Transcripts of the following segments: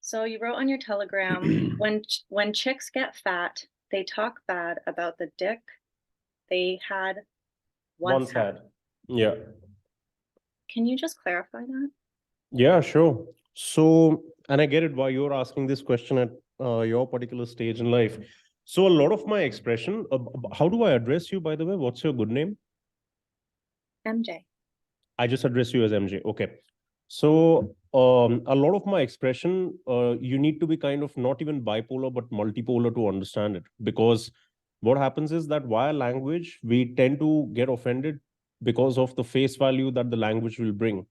So you wrote on your Telegram, when chicks get fat, they talk bad about the dick they had once Once had. had. Yeah. Can you just clarify that? Yeah, sure. So, and I get it why you're asking this question at your particular stage in life. So, a lot of my expression, how do I address you, by the way? What's your good name? MJ. I just address you as MJ. Okay. So, a lot of my expression, you need to be kind of not even bipolar, but multipolar to understand it. Because what happens is that via language, we tend to get offended because of the face value that the language will bring.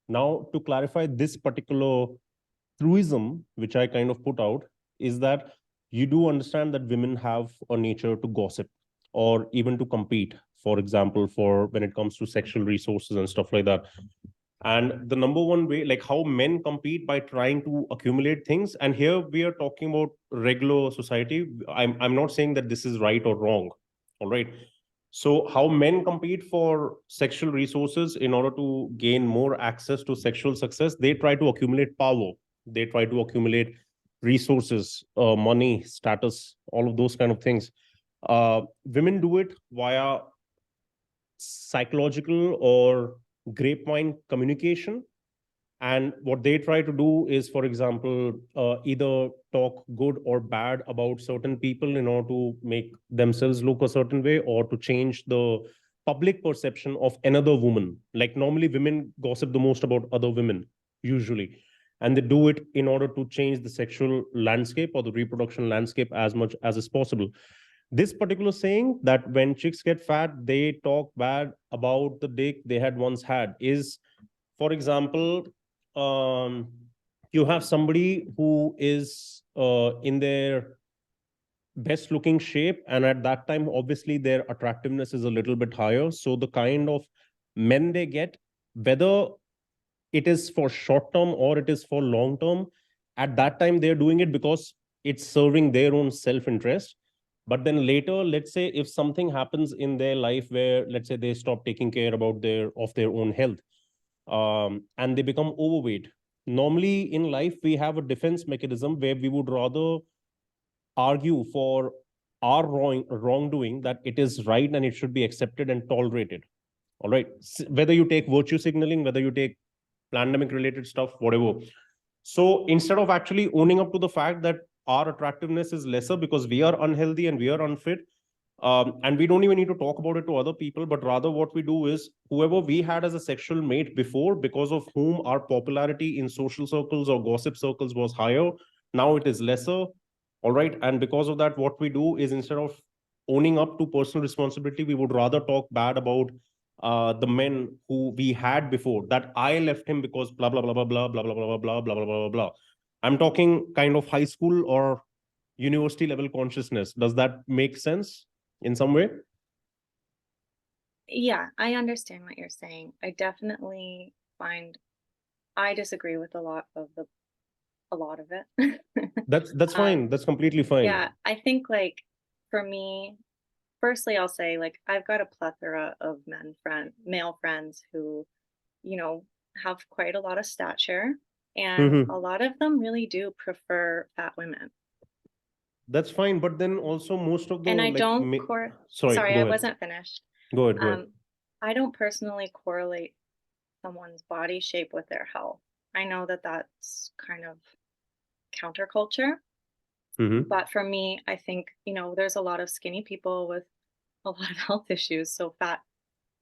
Now, to clarify this particular truism, which I kind of put out, is that you do understand that women have a nature to gossip or even to compete, for example, for when it comes to sexual resources and stuff like that. And the number one way, like how men compete by trying to accumulate things. And here we are talking about regular society. I'm not saying that this is right or wrong. All right. So, how men compete for sexual resources in order to gain more access to sexual success, they try to accumulate power, they try to accumulate resources, money, status, all of those kind of things. Women do it via psychological or grapevine communication, and what they try to do is, for example, either talk good or bad about certain people in order to make themselves look a certain way or to change the public perception of another woman. Like normally women gossip the most about other women usually, and they do it in order to change the sexual landscape or the reproduction landscape as much as is possible. This particular saying that when chicks get fat they talk bad about the dick they had once had is, for example, um, you have somebody who is in their best looking shape, and at that time obviously their attractiveness is a little bit higher, so the kind of men they get, whether it is for short term or it is for long term, at that time they're doing it because it's serving their own self interest. But then later, let's say if something happens in their life where, let's say, they stop taking care about their own health, and they become overweight. Normally in life, we have a defense mechanism where we would rather argue for our wrongdoing, that it is right and it should be accepted and tolerated. All right. Whether you take virtue signaling, whether you take pandemic related stuff, whatever. So instead of actually owning up to the fact that our attractiveness is lesser because we are unhealthy and we are unfit, and we don't even need to talk about it to other people, but rather what we do is whoever we had as a sexual mate before, because of whom our popularity in social circles or gossip circles was higher, now it is lesser. All right. And because of that, what we do is instead of owning up to personal responsibility, we would rather talk bad about the men who we had before, that I left him because blah blah blah blah blah blah blah blah blah blah blah blah blah. I'm talking kind of high school or university level consciousness. Does that make sense in some way? Yeah, I understand what you're saying. I definitely find I disagree with a lot of it. That's Um, fine. That's completely fine. yeah, I think like for me, firstly, I'll say like I've got a plethora of male friends who, you know, have quite a lot of stature, and a Mhm. lot of them really do prefer fat women. That's fine. But then also most of the And I like, don't sorry, sorry, go I ahead. wasn't finished. Go ahead. Go ahead. Um, I don't personally correlate someone's body shape with their health. I know that that's kind of counterculture, Mm-hmm. but for me, I think, there's a lot of skinny people with a lot of health issues, so fat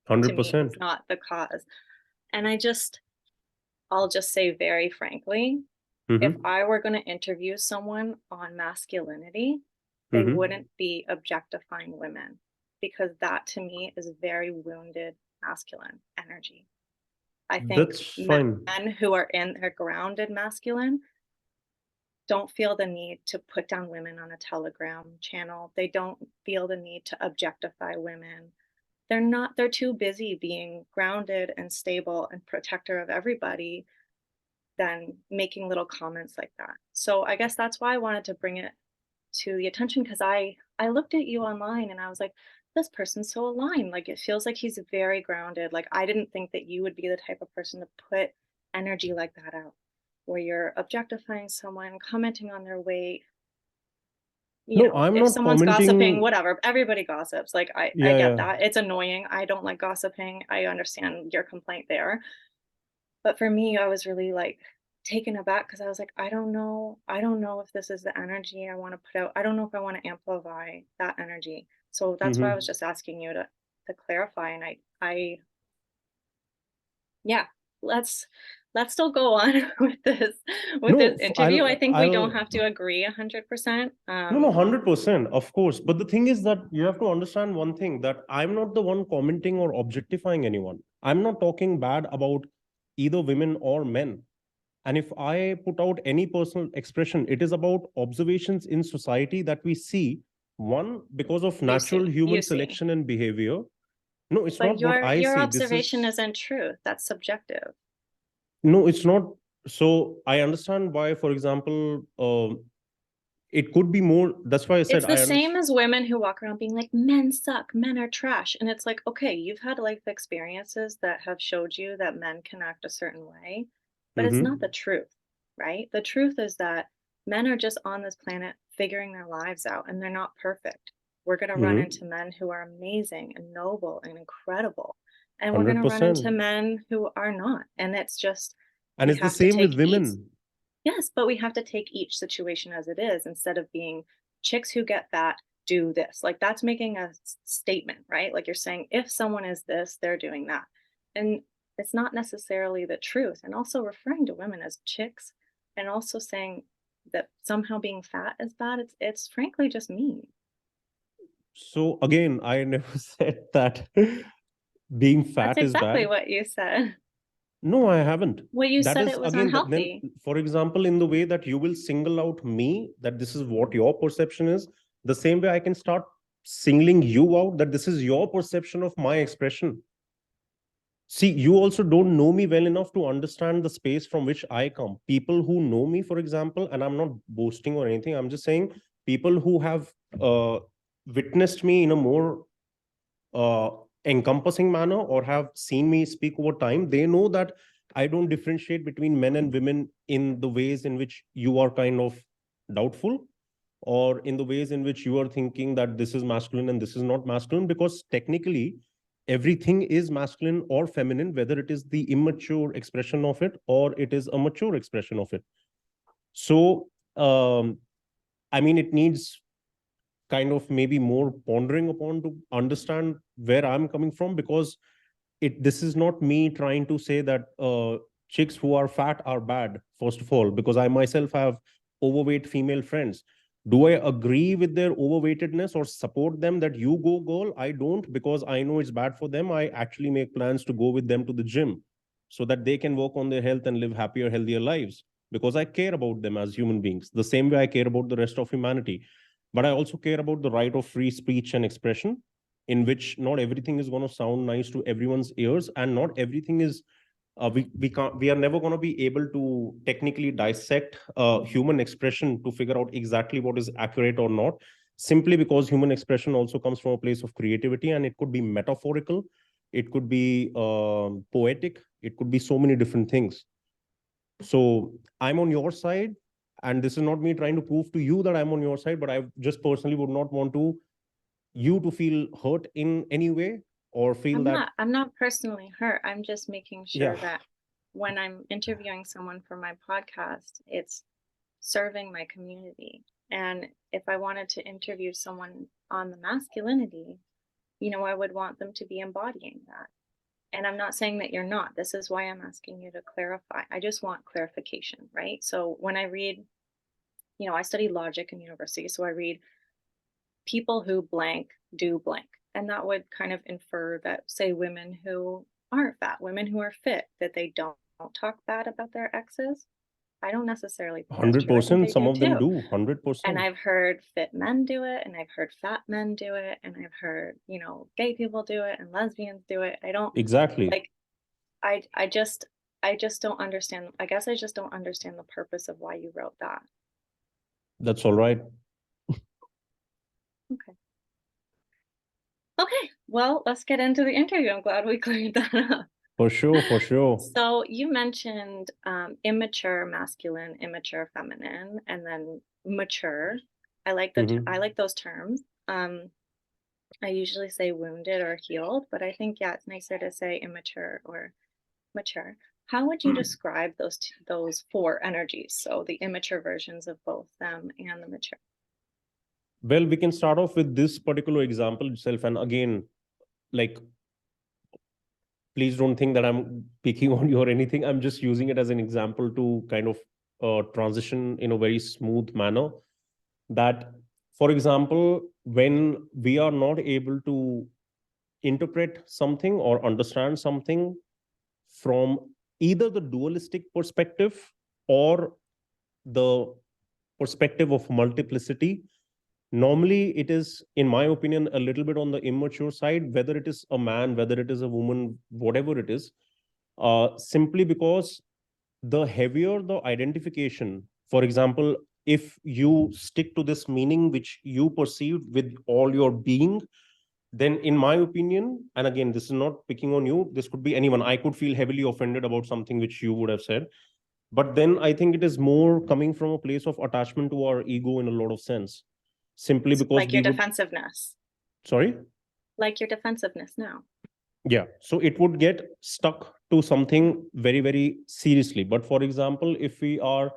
to me is 100%. not the cause. And I'll just say very frankly, if Mm-hmm. I were going to interview someone on masculinity, they Mm-hmm. wouldn't be objectifying women, because that to me is very wounded masculine energy. I think That's fine. men who are in their grounded masculine don't feel the need to put down women on a Telegram channel. They don't feel the need to objectify women. They're too busy being grounded and stable and protector of everybody than making little comments like that. So I guess that's why I wanted to bring it to the attention, because I looked at you online and I was like, this person's so aligned. Like it feels like he's very grounded. Like I didn't think that you would be the type of person to put energy like that out. where you're objectifying someone, commenting on their weight. No, I'm If not someone's gossiping, commenting. whatever, everybody gossips. Like, I Yeah, get yeah. that. It's annoying. I don't like gossiping. I understand your complaint there. But for me, I was really like taken aback because I was like, I don't know. I don't know if this is the energy I want to put out. I don't know if I want to amplify that energy. So that's why I was Mm-hmm. just asking you to clarify. And yeah, let's still go on with No, this interview. I think we don't I'll have to agree 100%. No, 100%, of course. But the thing is that you have to understand one thing, that I'm not the one commenting or objectifying anyone. I'm not talking bad about either women or men. And if I put out any personal expression, it is about observations in society that we see. One, because of natural You human see. selection and behavior. No, it's But not what I your see. This observation is, isn't truth. That's subjective. no, it's not. So I understand why, for example, it could be more. That's why I said It's the I same understand. as women who walk around being like, men suck, men are trash. And it's like, okay, you've had life experiences that have showed you that men can act a certain way, but it's not the truth, right? The truth is that men are just on this planet figuring their lives out and they're not perfect. We're going to run into men who are amazing and noble and incredible. And we're going to run into 100%. men who are not. And it's just, And we it's the have to same with take each. women. Yes, but we have to take each situation as it is instead of being chicks who get fat do this. Like that's making a statement, right? Like you're saying if someone is this, they're doing that. And it's not necessarily the truth. And also referring to women as chicks and also saying that somehow being fat is bad, it's frankly just mean. So again, I never said that being That's fat is exactly bad. what you said. No, I haven't. Well, you That said is it was again, that then, unhealthy. for example, in the way that you will single out me, that this is what your perception is, the same way I can start singling you out, that this is your perception of my expression. See, you also don't know me well enough to understand the space from which I come. People who know me, for example, and I'm not boasting or anything, I'm just saying people who have witnessed me in a more uh, encompassing manner or have seen me speak over time, they know that I don't differentiate between men and women in the ways in which you are kind of doubtful, or in the ways in which you are thinking that this is masculine and this is not masculine, because technically everything is masculine or feminine, whether it is the immature expression of it or it is a mature expression of it. So, I mean, it needs kind of maybe more pondering upon to understand where I'm coming from, because this is not me trying to say that chicks who are fat are bad, first of all, because I myself have overweight female friends. Do I agree with their overweightedness or support them that you go girl? I don't, because I know it's bad for them. I actually make plans to go with them to the gym so that they can work on their health and live happier, healthier lives, because I care about them as human beings the same way I care about the rest of humanity. But I also care about the right of free speech and expression, in which not everything is going to sound nice to everyone's ears, and not everything is we are never going to be able to technically dissect human expression to figure out exactly what is accurate or not, simply because human expression also comes from a place of creativity, and it could be metaphorical, it could be poetic, it could be so many different things. So I'm on your side, and this is not me trying to prove to you that I'm on your side, but I just personally would not want to you to feel hurt in any way, or feel that, I'm not personally hurt. I'm just making yeah, sure that when I'm interviewing someone for my podcast, it's serving my community. And if I wanted to interview someone on the masculinity, I would want them to be embodying that. And I'm not saying that you're not. This is why I'm asking you to clarify. I just want clarification, right? So when I read, I study logic in university. So I read people who blank do blank. And that would kind of infer that, say, women who aren't fat, women who are fit, that they don't talk bad about their exes. I don't necessarily think that's true. I think 100%, they some do of them too. do And 100%. I've heard fit men do it, and I've heard fat men do it, and I've heard, gay people do it and lesbians do it. I don't Exactly. like I just don't understand. I guess I just don't understand the purpose of why you wrote that. That's all right. Okay. Okay. Well, let's get into the interview. I'm glad we cleared that up. For sure, for sure. So you mentioned immature masculine, immature feminine, and then mature. I like I like those terms. I usually say wounded or healed, but I think it's nicer to say immature or mature. How would you describe those four energies? So the immature versions of both them and the mature. Well, we can start off with this particular example itself. And again, like, please don't think that I'm picking on you or anything. I'm just using it as an example to kind of transition in a very smooth manner. That, for example, when we are not able to interpret something or understand something from either the dualistic perspective or the perspective of multiplicity, normally it is, in my opinion, a little bit on the immature side, whether it is a man, whether it is a woman, whatever it is, simply because the heavier the identification, for example, if you stick to this meaning which you perceive with all your being, then in my opinion, and again, this is not picking on you, this could be anyone, I could feel heavily offended about something which you would have said, but then I think it is more coming from a place of attachment to our ego in a lot of sense, simply because Like your we would, defensiveness. sorry, Like your defensiveness now. yeah, so it would get stuck to something very, very seriously. But for example, if we are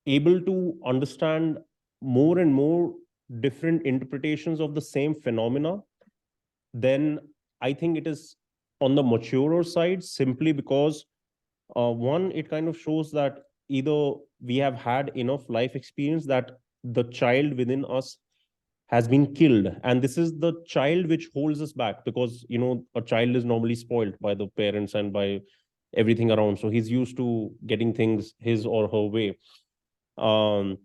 able to understand more and more different interpretations of the same phenomena, then I think it is on the maturer side, simply because one, it kind of shows that either we have had enough life experience that the child within us has been killed, and this is the child which holds us back, because a child is normally spoiled by the parents and by everything around, so he's used to getting things his or her way. um,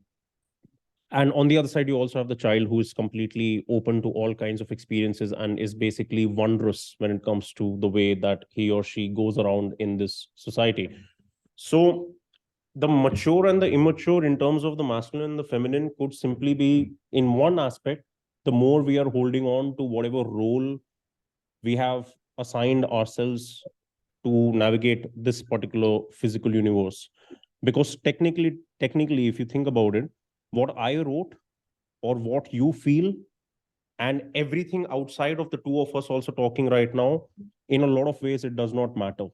and on the other side, you also have the child who is completely open to all kinds of experiences and is basically wondrous when it comes to the way that he or she goes around in this society. So the mature and the immature in terms of the masculine and the feminine could simply be, in one aspect, the more we are holding on to whatever role we have assigned ourselves to navigate this particular physical universe. Because technically, if you think about it, what I wrote or what you feel and everything outside of the two of us also talking right now, in a lot of ways, it does not matter.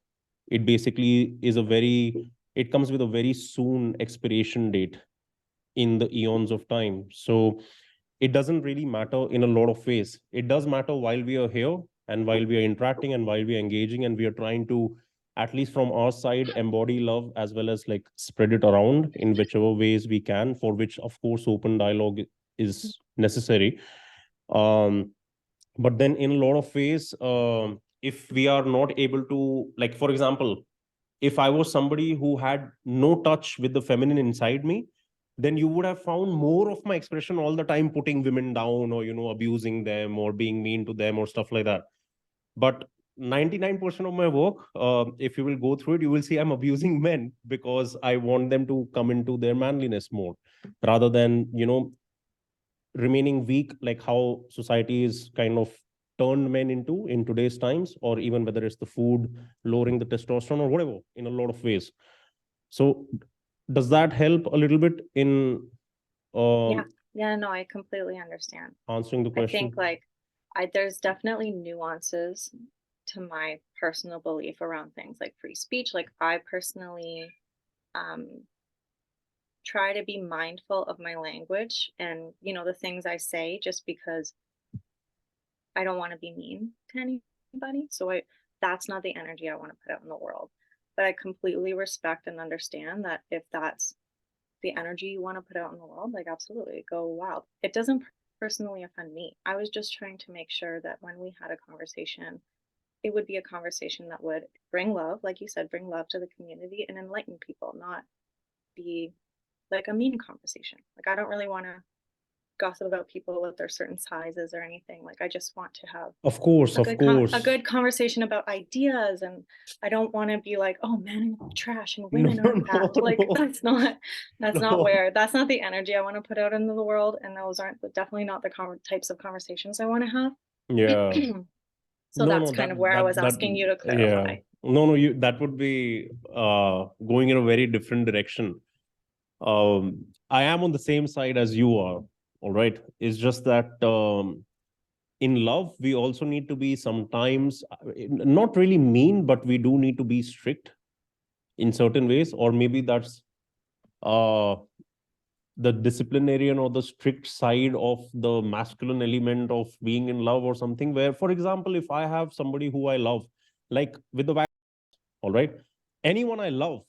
It basically is it comes with a very soon expiration date in the eons of time. So it doesn't really matter in a lot of ways. It does matter while we are here and while we are interacting and while we are engaging and we are trying to, at least from our side, embody love as well as like spread it around in whichever ways we can, for which, of course, open dialogue is necessary. um, but then in a lot of ways, if we are not able to, like, for example, if I was somebody who had no touch with the feminine inside me, then you would have found more of my expression all the time putting women down or abusing them or being mean to them or stuff like that. But 99% of my work, if you will go through it, you will see I'm abusing men because I want them to come into their manliness more, rather than remaining weak, like how society is kind of turned men into in today's times, or even whether it's the food lowering the testosterone or whatever, in a lot of ways. So does that help a little bit in Yeah. um, Yeah, no, I completely understand. answering the I question? think like there's definitely nuances to my personal belief around things like free speech. Like I personally um try to be mindful of my language and the things I say, just because I don't want to be mean to anybody. So that's not the energy I want to put out in the world. But I completely respect and understand that if that's the energy you want to put out in the world, like absolutely go wild. It doesn't personally offend me. I was just trying to make sure that when we had a conversation, it would be a conversation that would bring love, like you said, bring love to the community and enlighten people, not be like a mean conversation. Like I don't really want to gossip about people with their certain sizes or anything. Like I just want to have Of course, of a course. good conversation about ideas, and I don't want to be like, oh, men are trash and No, women are no, that. Like no, that's not no. that's not the energy I want to put out into the world, and those aren't definitely not the types of conversations I want to have. Yeah. So No, that's no, kind of where I was asking you to yeah. clarify. No, that would be going in a very different direction. I am on the same side as you are. All right. It's just that in love, we also need to be sometimes not really mean, but we do need to be strict in certain ways, or maybe that's uh, the disciplinarian or the strict side of the masculine element of being in love or something. Where, for example, if I have somebody who I love, like with the all right, anyone I love,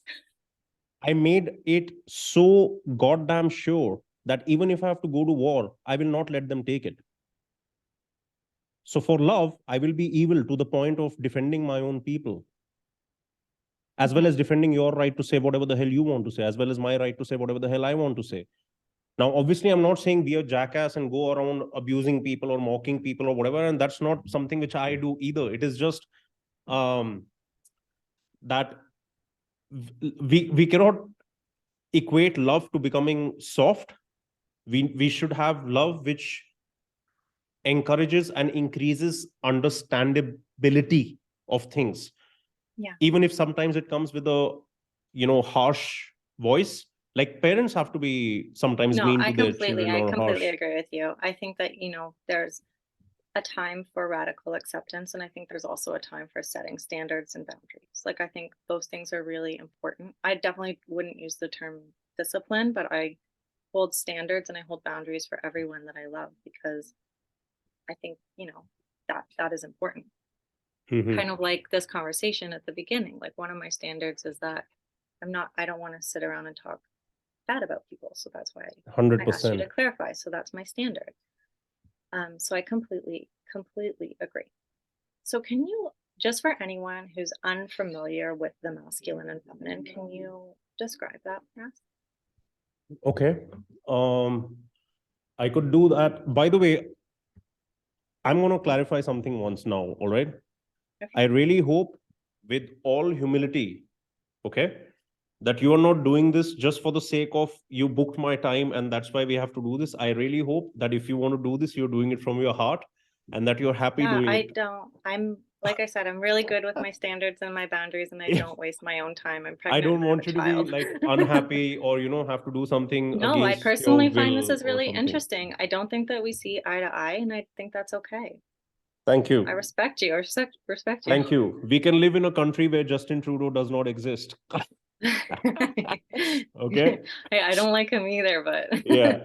I made it so goddamn sure that even if I have to go to war, I will not let them take it. So for love, I will be evil to the point of defending my own people, as well as defending your right to say whatever the hell you want to say, as well as my right to say whatever the hell I want to say. Now, obviously, I'm not saying be a jackass and go around abusing people or mocking people or whatever, and that's not something which I do either. It is just that we cannot equate love to becoming soft. We should have love which encourages and increases understandability of things. Yeah. Even if sometimes it comes with a harsh voice. Like parents have to be sometimes mean to their children I or completely harsh. agree with you. I think that, there's a time for radical acceptance, and I think there's also a time for setting standards and boundaries. Like, I think those things are really important. I definitely wouldn't use the term discipline, but I hold standards and I hold boundaries for everyone that I love, because I think, that is important. Kind of like this conversation at the beginning. Like, one of my standards is that I don't want to sit around and talk bad about people. So that's why I asked you 100%. to clarify. So that's my standard. So I completely agree. So can you, just for anyone who's unfamiliar with the masculine and feminine, can you describe that for us? Okay. I could do that. By the way, I'm going to clarify something once now. All right. Okay. I really hope, with all humility, okay, that you are not doing this just for the sake of you booked my time and that's why we have to do this. I really hope that if you want to do this, you're doing it from your heart and that you're happy doing it. I'm, like I said, I'm really good with my standards and my boundaries, and I don't waste my own time. I'm I pregnant don't and I have want a you to be child. like unhappy or, have to do something No, I against your personally find this will is or really something. interesting. I don't think that we see eye to eye, and I think that's okay. Thank you. I respect you. I respect you. Thank you. We can live in a country where Justin Trudeau does not exist. Okay. I don't like him either, but Yeah.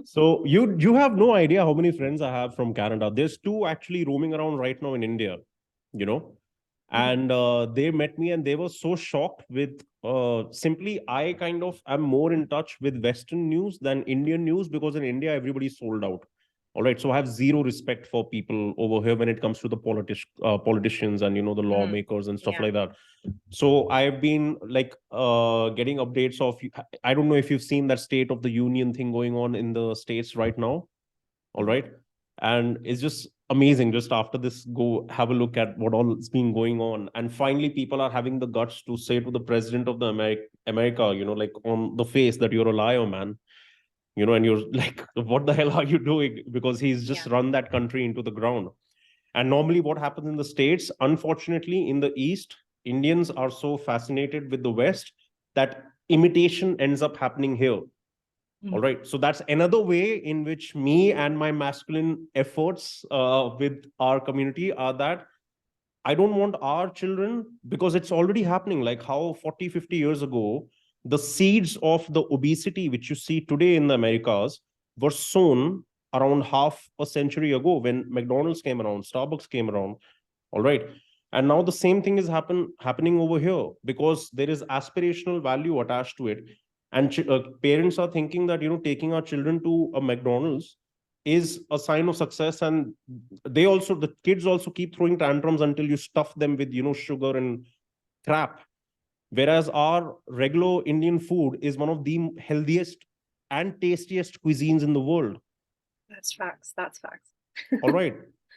So you have no idea how many friends I have from Canada. There's two actually roaming around right now in India, and they met me and they were so shocked with simply I kind of am more in touch with Western news than Indian news, because in India everybody's sold out. All right. So I have zero respect for people over here when it comes to the politicians and the lawmakers and stuff Yeah. like that. So I've been like getting updates of, I don't know if you've seen that State of the Union thing going on in the States right now. All right. And it's just amazing. Just after this, go have a look at what all has been going on. And finally, people are having the guts to say to the president of the America, like on the face, that you're a liar, man. And you're like, what the hell are you doing? Because he's just run that country into the ground. And normally what happens in the States, unfortunately, in the East, Indians are so fascinated with the West that imitation ends up happening here. All right. So that's another way in which me and my masculine efforts with our community are that I don't want our children, because it's already happening, like how 40, 50 years ago, the seeds of the obesity which you see today in the Americas were sown around half a century ago when McDonald's came around, Starbucks came around. All right. And now the same thing is happening over here, because there is aspirational value attached to it. And parents are thinking that, taking our children to a McDonald's is a sign of success. And the kids also keep throwing tantrums until you stuff them with, sugar and crap. Whereas our regular Indian food is one of the healthiest and tastiest cuisines in the world. That's facts. That's facts. All right.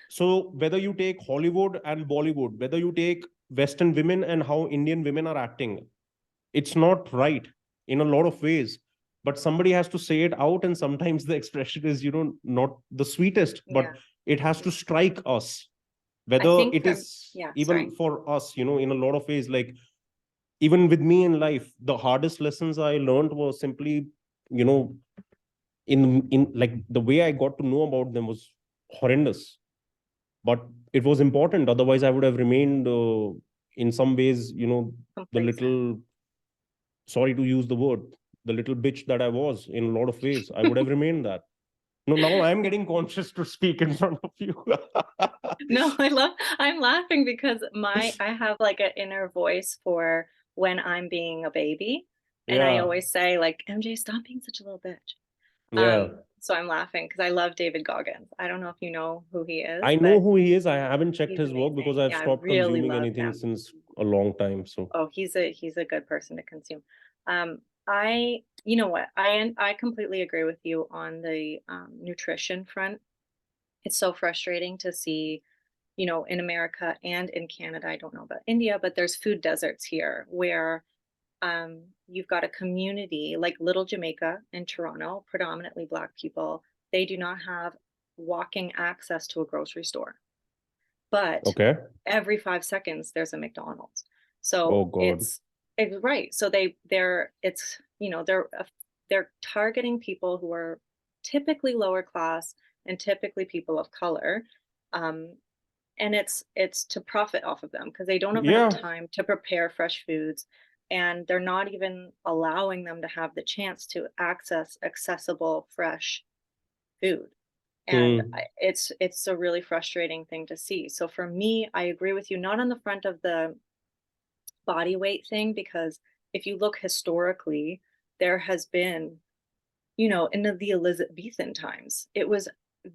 So whether you take Hollywood and Bollywood, whether you take Western women and how Indian women are acting, it's not right in a lot of ways. But somebody has to say it out, and sometimes the expression is, not the sweetest, but it has to strike us, whether think it is yeah, even sorry. for us, in a lot of ways, like even with me in life, the hardest lessons I learned were simply, you know, in like the way I got to know about them was horrendous, but it was important. Otherwise, I would have remained in some ways, the Complacent. little, sorry to use the word, the little bitch that I was in a lot of ways. I would have remained that. No, now I'm getting conscious to speak in front of you. No, I'm laughing because I have like an inner voice for when I'm being a baby. And I Yeah, always say like, MJ, stop being such a little bitch. yeah. So I'm laughing because I love David Goggins. I don't know if you know who he is, I know but who he is. I haven't checked he's his work because amazing. I've Yeah, I stopped really consuming love anything him. since a long time. So, Oh, he's a good person to consume. I you know what? I completely agree with you on the nutrition front. It's so frustrating to see, in America and in Canada. I don't know about India, but there's food deserts here where you've got a community like Little Jamaica in Toronto, predominantly Black people. They do not have walking access to a grocery store, but okay. every 5 seconds there's a McDonald's. So Oh God. it's right. So they're it's they're targeting people who are typically lower class and typically people of color. Um, and it's to profit off of them because they don't have enough Yeah. time to prepare fresh foods, and they're not even allowing them to have the chance to access accessible fresh food. And Hmm. it's a really frustrating thing to see. So for me, I agree with you, not on the front of the body weight thing, because if you look historically, there has been, in the Elizabethan times, it was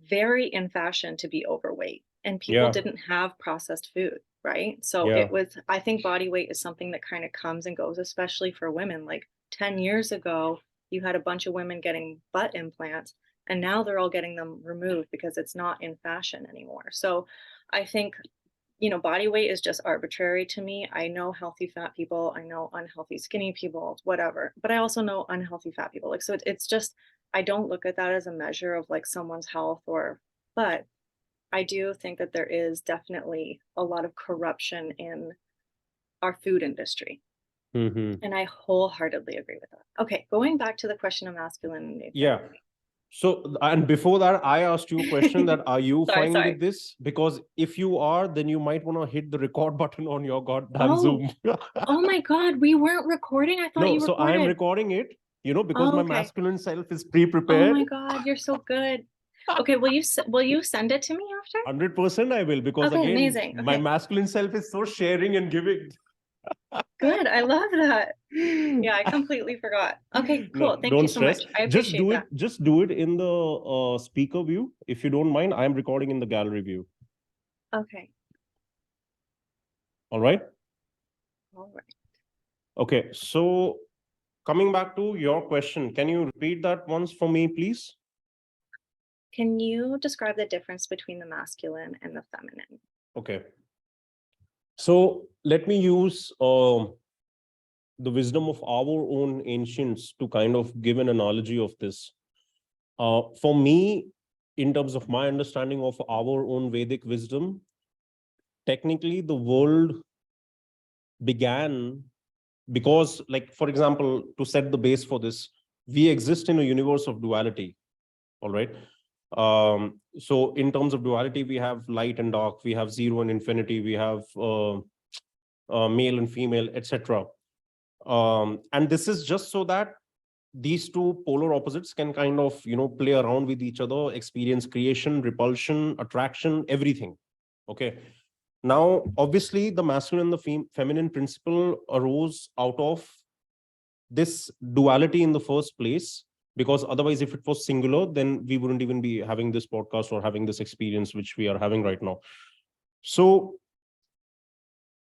very in fashion to be overweight, and people Yeah. didn't have processed food, right? So Yeah. I think body weight is something that kind of comes and goes, especially for women. Like 10 years ago, you had a bunch of women getting butt implants, and now they're all getting them removed because it's not in fashion anymore. So I think, body weight is just arbitrary to me. I know healthy fat people, I know unhealthy skinny people, whatever, but I also know unhealthy fat people. Like, so it's just, I don't look at that as a measure of like someone's health but I do think that there is definitely a lot of corruption in our food industry. Hmm. And I wholeheartedly agree with that. Okay, going back to the question of masculinity and Yeah. femininity. So, and before that, I asked you a question that are you Sorry, fine sorry. with this? Because if you are, then you might want to hit the record button on your goddamn Oh, Zoom. oh my God, we weren't recording. I thought No, you so I am recorded. recording it, because Oh, my okay. masculine self is Oh my pre-prepared. God, you're so good. Okay, will you send it to me after? 100% I will, because Okay, again, amazing. my Okay, masculine self is so sharing and giving. good. I love that. Yeah, I completely forgot. Okay, No, cool. Thank you don't so stress. much. I appreciate that. Just do it in the speaker view. If you don't mind, I'm recording in the gallery view. Okay. All right. All right. Okay. So coming back to your question, can you repeat that once for me, please? Can you describe the difference between the masculine and the feminine? Okay. So let me use the wisdom of our own ancients to kind of give an analogy of this. For me, in terms of my understanding of our own Vedic wisdom, technically the world began because, like, for example, to set the base for this, we exist in a universe of duality. All right. So in terms of duality, we have light and dark, we have zero and infinity, we have male and female, etc. And this is just so that these two polar opposites can kind of play around with each other, experience creation, repulsion, attraction, everything. Okay. Now obviously the masculine and the feminine principle arose out of this duality in the first place, because otherwise if it was singular, then we wouldn't even be having this podcast or having this experience which we are having right now. So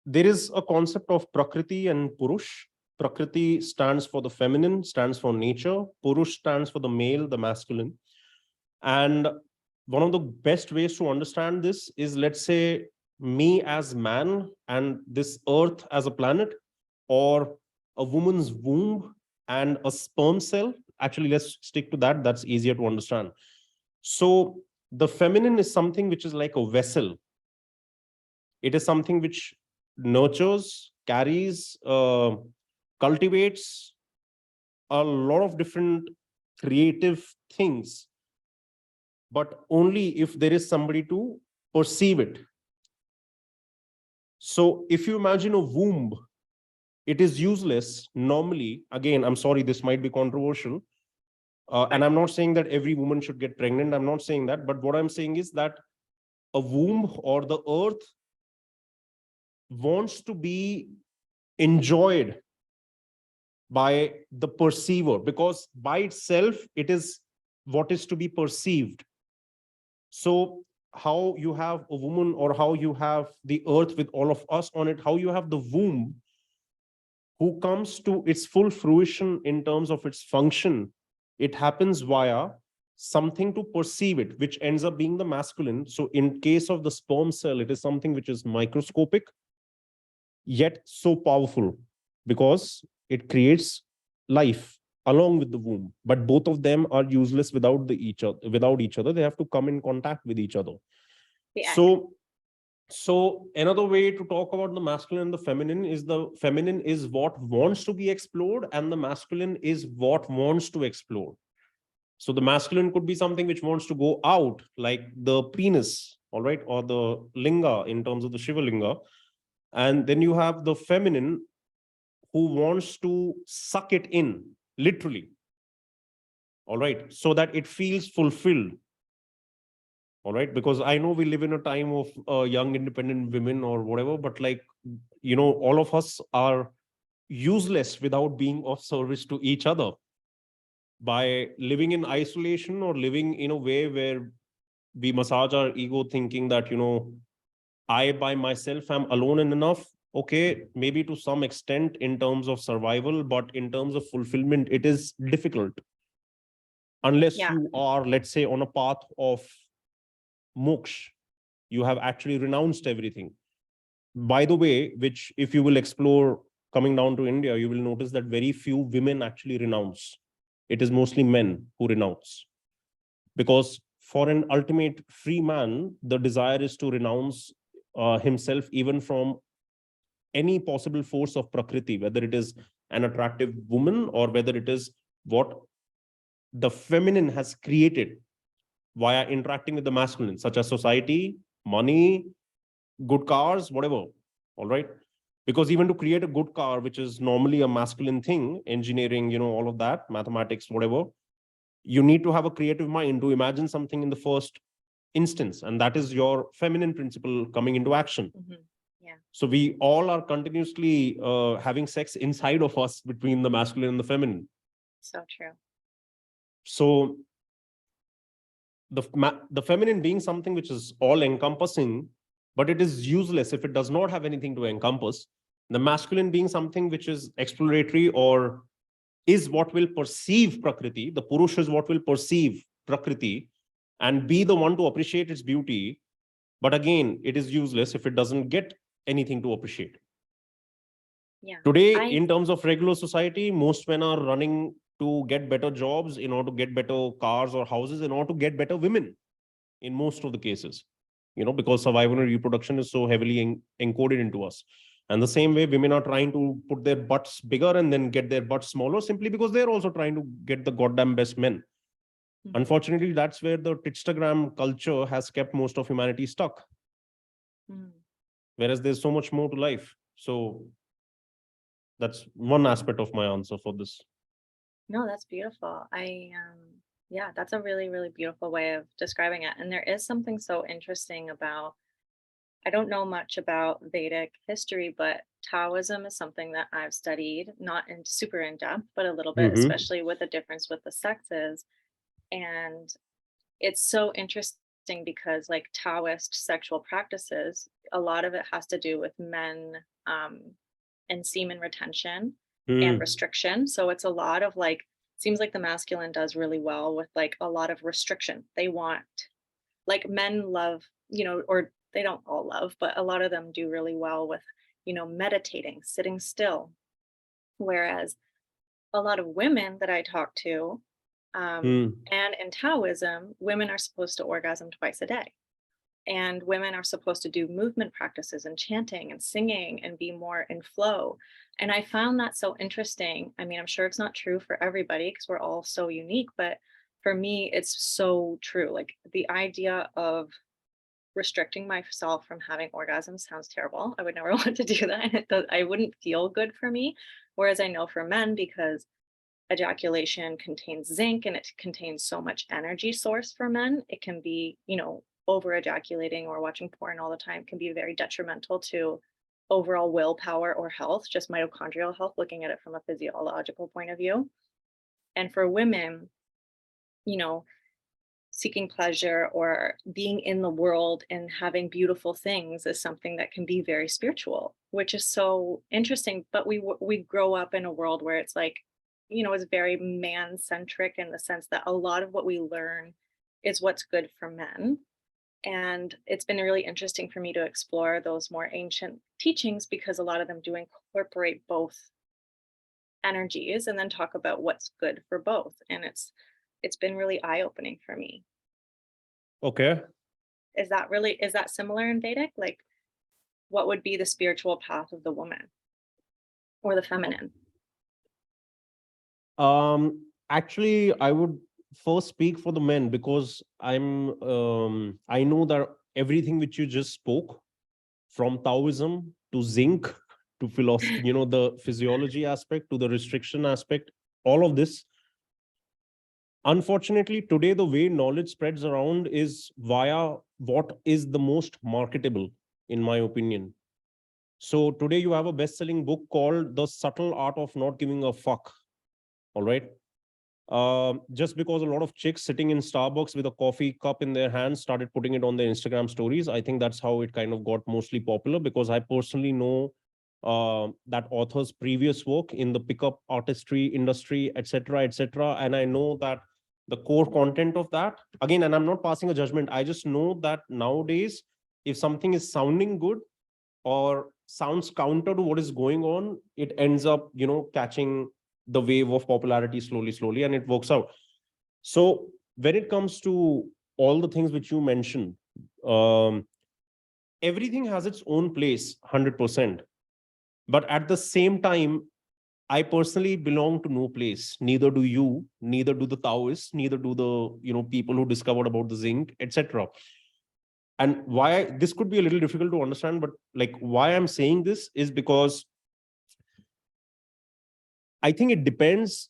there is a concept of prakriti and purush. Prakriti stands for the feminine, stands for nature. Purush stands for the male, the masculine. And one of the best ways to understand this is, let's say, me as man and this earth as a planet, or a woman's womb and a sperm cell. Actually, let's stick to that. That's easier to understand. So the feminine is something which is like a vessel, It is something which nurtures, carries, cultivates a lot of different creative things, but only if there is somebody to perceive it. So if you imagine a womb, it is useless normally. Again, I'm sorry, this might be controversial. And I'm not saying that every woman should get pregnant. I'm not saying that. But what I'm saying is that a womb or the earth wants to be enjoyed by the perceiver, because by itself, it is what is to be perceived. So how you have a woman, or how you have the earth with all of us on it, how you have the womb who comes to its full fruition in terms of its function, it happens via something to perceive it, which ends up being the masculine. So in case of the sperm cell, it is something which is microscopic, yet so powerful, because it creates life along with the womb. But both of them are useless without each other. They have to come in contact with each other. Yeah. So another way to talk about the masculine and the feminine is, the feminine is what wants to be explored, and the masculine is what wants to explore. So the masculine could be something which wants to go out, like the penis, all right, or the linga in terms of the Shiva linga. And then you have the feminine who wants to suck it in, literally, all right, so that it feels fulfilled. All right, because I know we live in a time of young independent women or whatever, but like, all of us are useless without being of service to each other. By living in isolation, or living in a way where we massage our ego, thinking that, I by myself am alone and enough. Okay, maybe to some extent in terms of survival, but in terms of fulfillment, it is difficult. Unless Yeah. you are, let's say, on a path of moksha, you have actually renounced everything. By the way, which if you will explore coming down to India, you will notice that very few women actually renounce. It is mostly men who renounce. Because for an ultimate free man, the desire is to renounce himself even from any possible force of Prakriti, whether it is an attractive woman, or whether it is what the feminine has created via interacting with the masculine, such as society, money, good cars, whatever. All right. Because even to create a good car, which is normally a masculine thing, engineering, all of that, mathematics, whatever, you need to have a creative mind to imagine something in the first instance. And that is your feminine principle coming into action. Mm-hmm. Yeah. So we all are continuously having sex inside of us between the masculine and the feminine. So true. So the feminine being something which is all encompassing, but it is useless if it does not have anything to encompass. The masculine being something which is exploratory, or is what will perceive Prakriti. The Purush is what will perceive Prakriti and be the one to appreciate its beauty. But again, it is useless if it doesn't get anything to appreciate. Yeah. Today, in terms of regular society, most men are running to get better jobs, in order to get better cars or houses, in order to get better women in most of the cases, because survival and reproduction is so heavily encoded into us. And the same way, women are trying to put their butts bigger and then get their butts smaller, simply because they're also trying to get the goddamn best men. Mm-hmm. Unfortunately, that's where the Titstagram culture has kept most of humanity stuck. Whereas there's so much more to life. So that's one aspect of my answer for this. No, that's beautiful. Yeah, that's a really, really beautiful way of describing it. And there is something so interesting about, I don't know much about Vedic history, but Taoism is something that I've studied, not in super in depth, but a little bit, especially with the difference with the sexes. And it's so interesting because, like, Taoist sexual practices, a lot of it has to do with men and semen retention and restriction. So it's a lot of, like, seems like the masculine does really well with, like, a lot of restriction. They want, like, men love, or they don't all love, but a lot of them do really well with, meditating, sitting still. Whereas a lot of women that I talk to, and in Taoism, women are supposed to orgasm twice a day. And women are supposed to do movement practices and chanting and singing and be more in flow. And I found that so interesting. I mean, I'm sure it's not true for everybody because we're all so unique, but for me, it's so true. Like the idea of restricting myself from having orgasms sounds terrible. I would never want to do that. I wouldn't feel good for me. Whereas I know for men, because ejaculation contains zinc and it contains so much energy source for men, it can be, over ejaculating or watching porn all the time can be very detrimental to overall willpower or health, just mitochondrial health, looking at it from a physiological point of view. And for women, you know, seeking pleasure or being in the world and having beautiful things is something that can be very spiritual, which is so interesting. But we grow up in a world where it's like, it's very man centric in the sense that a lot of what we learn is what's good for men. And it's been really interesting for me to explore those more ancient teachings because a lot of them do incorporate both energies and then talk about what's good for both. And it's been really eye-opening for me. Okay. Is that similar in Vedic? Like, what would be the spiritual path of the woman or the feminine? Actually, I would first speak for the men because I know that everything which you just spoke, from Taoism to zinc to philosophy, the physiology aspect to the restriction aspect, all of this. Unfortunately, today the way knowledge spreads around is via what is the most marketable, in my opinion. So today you have a best-selling book called The Subtle Art of Not Giving a Fuck. All right. Just because a lot of chicks sitting in Starbucks with a coffee cup in their hands started putting it on their Instagram stories, I think that's how it kind of got mostly popular, because I personally know that author's previous work in the pickup artistry industry, etc., etc. And I know that the core content of that, again, and I'm not passing a judgment, I just know that nowadays, if something is sounding good or sounds counter to what is going on, it ends up, catching the wave of popularity slowly, and it works out. So when it comes to all the things which you mentioned, everything has its own place, 100%. But at the same time, I personally belong to no place. Neither do you, neither do the Taoists, neither do the people who discovered about the zinc, etc. And why this could be a little difficult to understand, but like why I'm saying this is because I think it depends.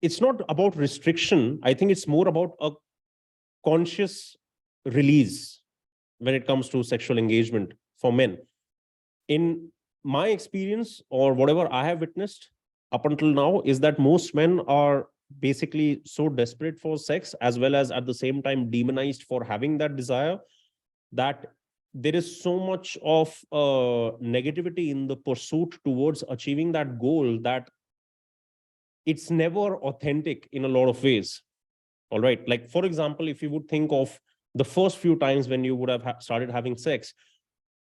It's not about restriction. I think it's more about a conscious release when it comes to sexual engagement for men. In my experience, or whatever I have witnessed up until now, is that most men are basically so desperate for sex, as well as at the same time demonized for having that desire, that there is so much of negativity in the pursuit towards achieving that goal that it's never authentic in a lot of ways. All right. Like, for example, if you would think of the first few times when you would have started having sex,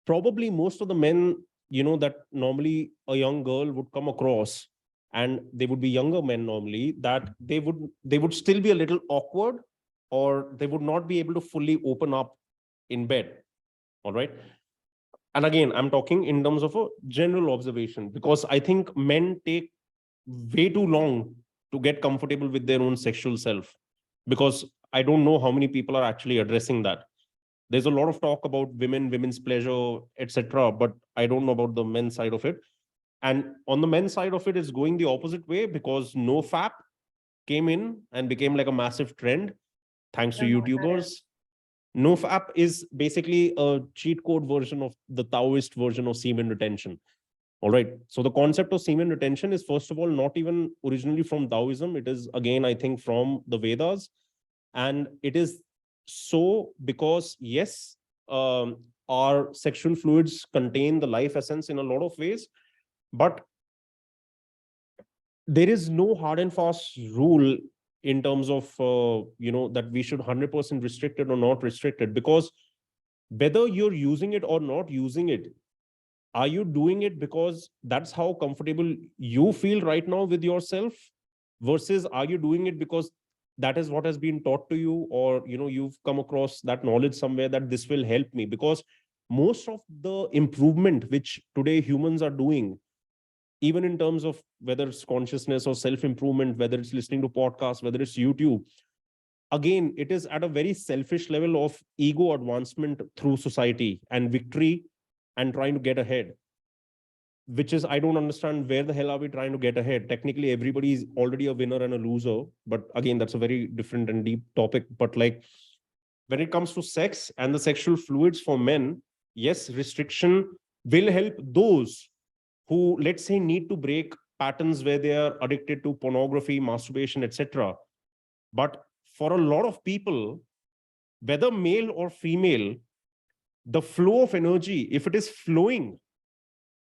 probably most of the men, that normally a young girl would come across, and they would be younger men normally, that they would still be a little awkward, or they would not be able to fully open up in bed. All right. And again, I'm talking in terms of a general observation, because I think men take way too long to get comfortable with their own sexual self, because I don't know how many people are actually addressing that. There's a lot of talk about women's pleasure, etc., but I don't know about the men's side of it. And on the men's side of it, it's going the opposite way, because NoFap came in and became like a massive trend thanks I to don't know what that YouTubers. is. NoFap is basically a cheat code version of the Taoist version of semen retention. All right. So the concept of semen retention is, first of all, not even originally from Taoism. It is, again, I think, from the Vedas. And it is so because, yes, our sexual fluids contain the life essence in a lot of ways, but there is no hard and fast rule in terms of, that we should 100% restrict it or not restrict it, because whether you're using it or not using it, are you doing it because that's how comfortable you feel right now with yourself, versus are you doing it because that is what has been taught to you, or you've come across that knowledge somewhere that this will help me. Because most of the improvement which today humans are doing, even in terms of whether it's consciousness or self improvement, whether it's listening to podcasts, whether it's YouTube, again, it is at a very selfish level of ego advancement through society and victory and trying to get ahead, which is, I don't understand where the hell are we trying to get ahead. Technically everybody is already a winner and a loser, but again, that's a very different and deep topic. But like, when it comes to sex and the sexual fluids for men, yes, restriction will help those who, let's say, need to break patterns where they are addicted to pornography, masturbation, etc. But for a lot of people, whether male or female, the flow of energy, if it is flowing,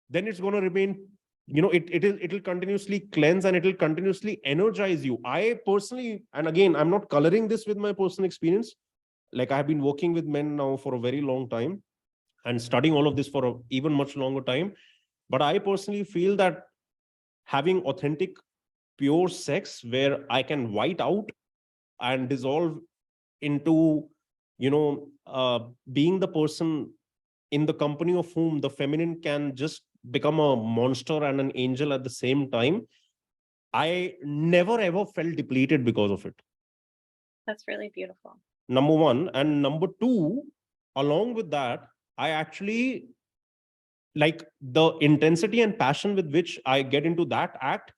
then it's going to remain, it'll continuously cleanse and it'll continuously energize you. I personally, and again, I'm not coloring this with my personal experience. Like, I've been working with men now for a very long time and studying all of this for a even much longer time. But I personally feel that having authentic, pure sex where I can white out and dissolve into, being the person in the company of whom the feminine can just become a monster and an angel at the same time, I never ever felt depleted because of it. That's really beautiful. Number one. And number two, along with that, I actually like the intensity and passion with which I get into that act.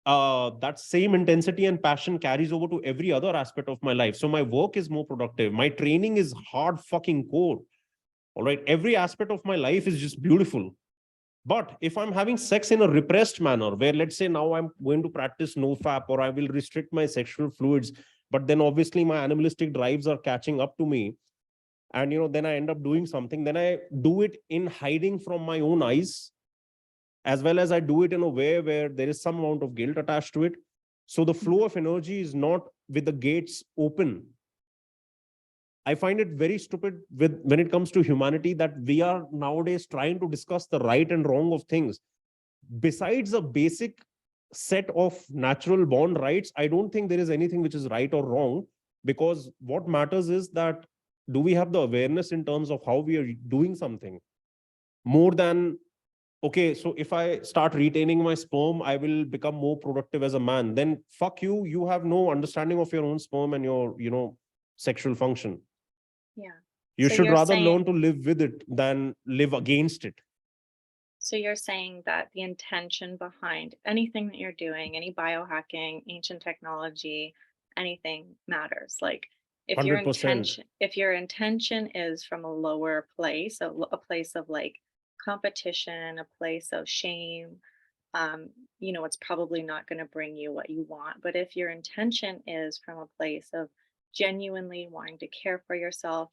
That same intensity and passion carries over to every other aspect of my life. So my work is more productive. My training is hard fucking core. All right. Every aspect of my life is just beautiful. But if I'm having sex in a repressed manner, where let's say now I'm going to practice nofap, or I will restrict my sexual fluids, but then obviously my animalistic drives are catching up to me, and then I end up doing something, then I do it in hiding from my own eyes, as well as I do it in a way where there is some amount of guilt attached to it. So the flow of energy is not with the gates open. I find it very stupid when it comes to humanity that we are nowadays trying to discuss the right and wrong of things. Besides a basic set of natural born rights, I don't think there is anything which is right or wrong, because what matters is that do we have the awareness in terms of how we are doing something, more than, okay, so if I start retaining my sperm, I will become more productive as a man. Then fuck you. You have no understanding of your own sperm and your, sexual function. Yeah. You So should you're rather saying, learn to live with it than live against it. so you're saying that the intention behind anything that you're doing, any biohacking, ancient technology, anything matters. Like if your 100%. intention is from a lower place, a place of like competition, a place of shame, it's probably not going to bring you what you want. But if your intention is from a place of genuinely wanting to care for yourself,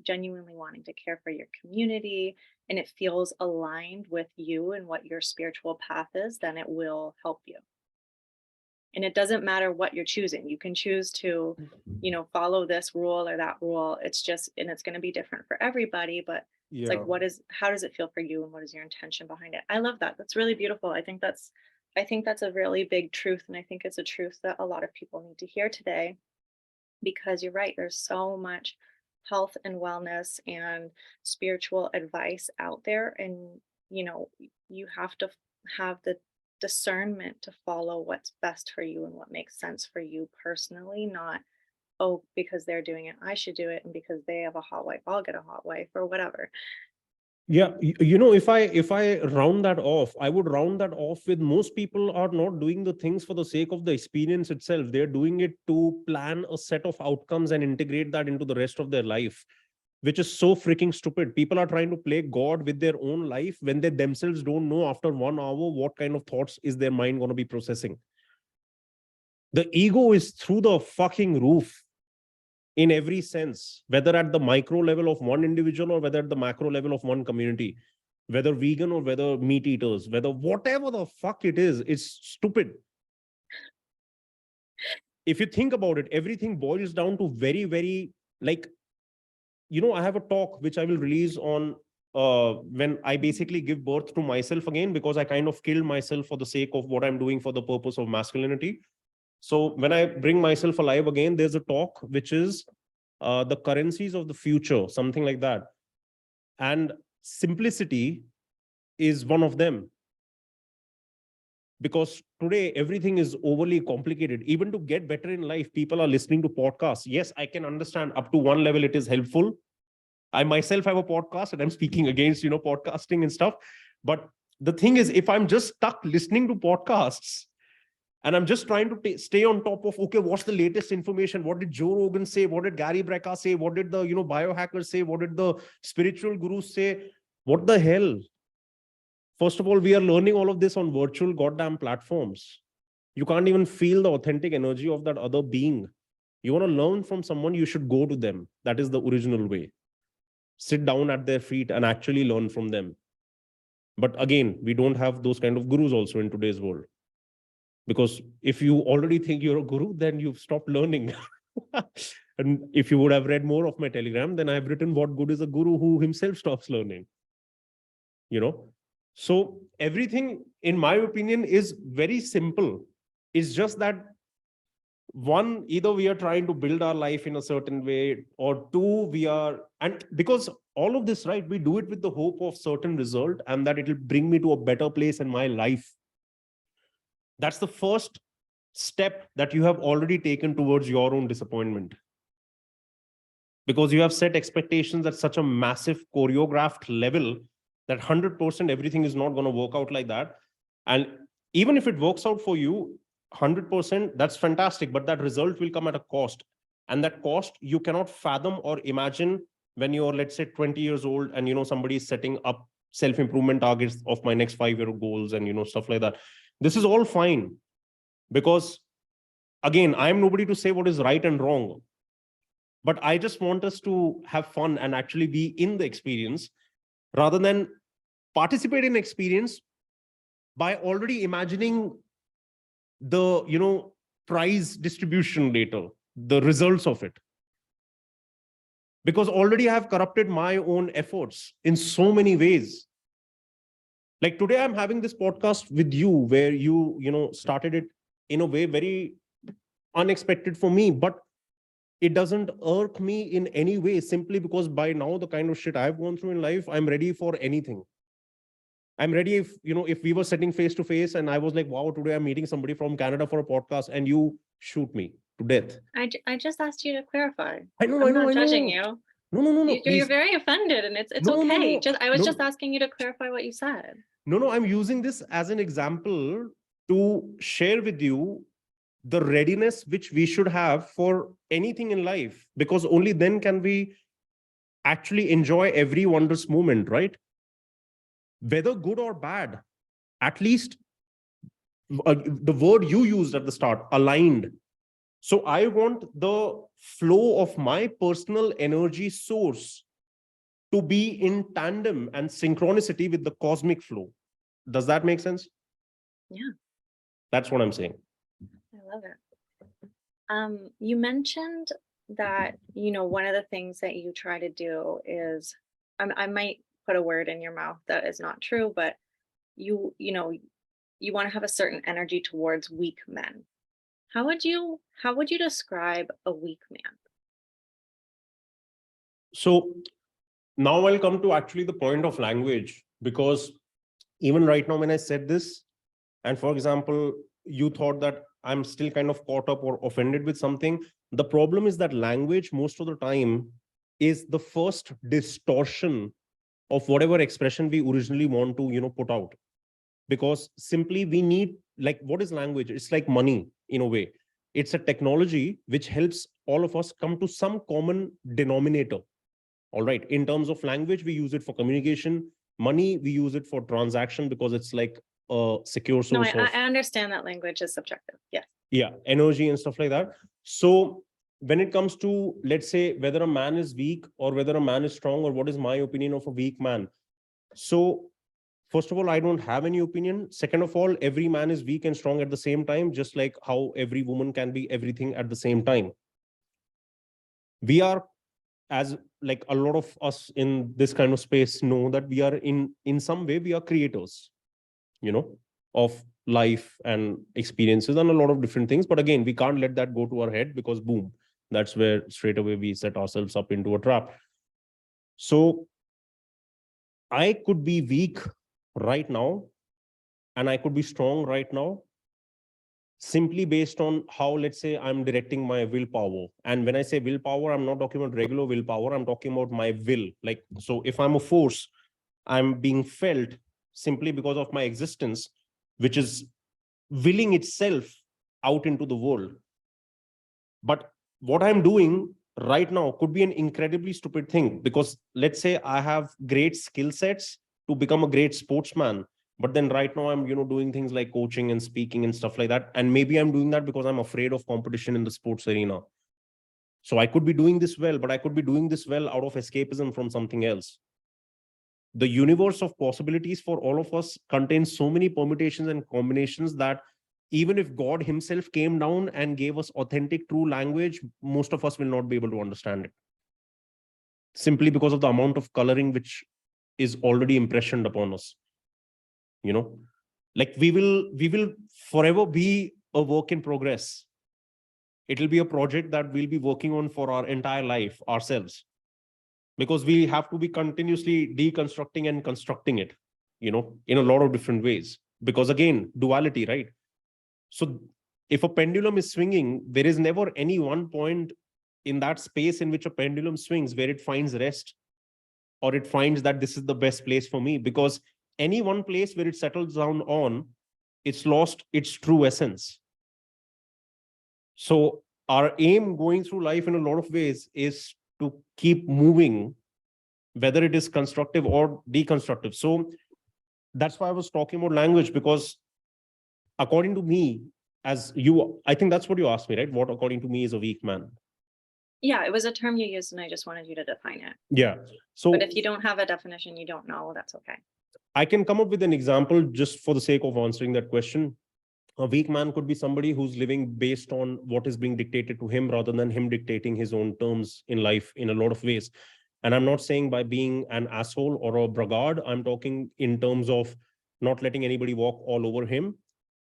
genuinely wanting to care for your community, and it feels aligned with you and what your spiritual path is, then it will help you. And it doesn't matter what you're choosing. You can choose to, follow this rule or that rule. It's just, and it's going to be different for everybody, but it's like, how does it feel for you and what is your intention behind it? I love that. That's really beautiful. I think that's a really big truth. And I think it's a truth that a lot of people need to hear today, because you're right. There's so much health and wellness and spiritual advice out there. And, you have to have the discernment to follow what's best for you and what makes sense for you personally, not, oh, because they're doing it, I should do it. And because they have a hot wife, I'll get a hot wife, or whatever. Yeah, if I round that off, I would round that off with most people are not doing the things for the sake of the experience itself. They're doing it to plan a set of outcomes and integrate that into the rest of their life, which is so freaking stupid. People are trying to play God with their own life when they themselves don't know after 1 hour what kind of thoughts is their mind going to be processing. The ego is through the fucking roof in every sense, whether at the micro level of one individual or whether at the macro level of one community, whether vegan or whether meat eaters, whether whatever the fuck it is, it's stupid. If you think about it, everything boils down to very, very, like, I have a talk which I will release on when I basically give birth to myself again, because I kind of killed myself for the sake of what I'm doing for the purpose of masculinity. So when I bring myself alive again, there's a talk which is the currencies of the future, something like that. And simplicity is one of them. Because today everything is overly complicated. Even to get better in life, people are listening to podcasts. Yes, I can understand up to one level it is helpful. I myself have a podcast and I'm speaking against, podcasting and stuff. But the thing is, if I'm just stuck listening to podcasts and I'm just trying to stay on top of, okay, what's the latest information? What did Joe Rogan say? What did Gary Brecka say? What did the, biohackers say? What did the spiritual gurus say? What the hell? First of all, we are learning all of this on virtual goddamn platforms. You can't even feel the authentic energy of that other being. You want to learn from someone, you should go to them. That is the original way. Sit down at their feet and actually learn from them. But again, we don't have those kind of gurus also in today's world. Because if you already think you're a guru, then you've stopped learning. And if you would have read more of my Telegram, then I've written what good is a guru who himself stops learning. So everything, in my opinion, is very simple. It's just that one, either we are trying to build our life in a certain way, or two, and because all of this, right, we do it with the hope of certain result and that it will bring me to a better place in my life. That's the first step that you have already taken towards your own disappointment. Because you have set expectations at such a massive choreographed level that 100% everything is not going to work out like that. And even if it works out for you, 100%, that's fantastic, but that result will come at a cost. And that cost you cannot fathom or imagine when you're, let's say, 20 years old and, somebody is setting up self-improvement targets of my next 5-year goals and, stuff like that. This is all fine because, again, I am nobody to say what is right and wrong. But I just want us to have fun and actually be in the experience rather than participate in experience by already imagining the, prize distribution later, the results of it. Because already I have corrupted my own efforts in so many ways. Like today, I'm having this podcast with you where you started it in a way very unexpected for me, but it doesn't irk me in any way simply because by now the kind of shit I've gone through in life, I'm ready for anything. I'm ready if we were sitting face to face and I was like, wow, today I'm meeting somebody from Canada for a podcast and you shoot me to death. I just asked you to clarify. I'm not judging you. No. You're very offended and it's okay. I was just asking you to clarify what you said. No, I'm using this as an example to share with you the readiness which we should have for anything in life, because only then can we actually enjoy every wondrous moment, right? Whether good or bad, at least the word you used at the start, aligned. So I want the flow of my personal energy source to be in tandem and synchronicity with the cosmic flow. Does that make sense? Yeah. That's what I'm saying. I love it. You mentioned that, one of the things that you try to do is, I might put a word in your mouth that is not true, but you want to have a certain energy towards weak men. How would you describe a weak man? So now I'll come to actually the point of language, because even right now when I said this, and for example, you thought that I'm still kind of caught up or offended with something. The problem is that language most of the time is the first distortion of whatever expression we originally want to, put out. Because simply we need, like, what is language? It's like money in a way. It's a technology which helps all of us come to some common denominator. All right. In terms of language, we use it for communication. Money, we use it for transaction because it's like a secure source. No, I understand that language is subjective. Yes. Yeah, energy and stuff like that. So when it comes to, let's say, whether a man is weak or whether a man is strong, or what is my opinion of a weak man. So first of all, I don't have any opinion. Second of all, every man is weak and strong at the same time, just like how every woman can be everything at the same time. We are, as like a lot of us in this kind of space know, that we are in some way, we are creators, of life and experiences and a lot of different things. But again, we can't let that go to our head, because boom, that's where straight away we set ourselves up into a trap. So I could be weak right now and I could be strong right now, simply based on how, let's say, I'm directing my willpower. And when I say willpower, I'm not talking about regular willpower, I'm talking about my will. Like, so if I'm a force, I'm being felt simply because of my existence, which is willing itself out into the world. But what I'm doing right now could be an incredibly stupid thing, because let's say I have great skill sets to become a great sportsman, but then right now I'm doing things like coaching and speaking and stuff like that, and maybe I'm doing that because I'm afraid of competition in the sports arena. So I could be doing this well, but I could be doing this well out of escapism from something else. The universe of possibilities for all of us contains so many permutations and combinations that even if God himself came down and gave us authentic, true language, most of us will not be able to understand it, simply because of the amount of coloring which is already impressioned upon us. Like we will forever be a work in progress. It will be a project that we'll be working on for our entire life ourselves, because we have to be continuously deconstructing and constructing it, in a lot of different ways, because again, duality, right? So if a pendulum is swinging, there is never any one point in that space in which a pendulum swings where it finds rest, or it finds that this is the best place for me, because any one place where it settles down on, it's lost its true essence. So our aim going through life in a lot of ways is to keep moving, whether it is constructive or deconstructive. So that's why I was talking about language, because according to me, I think that's what you asked me, right? What according to me is a weak man? Yeah, it was a term you used and I just wanted you to define it. Yeah. So But if you don't have a definition, you don't know, that's okay. I can come up with an example just for the sake of answering that question. A weak man could be somebody who's living based on what is being dictated to him rather than him dictating his own terms in life in a lot of ways. And I'm not saying by being an asshole or a braggart. I'm talking in terms of not letting anybody walk all over him,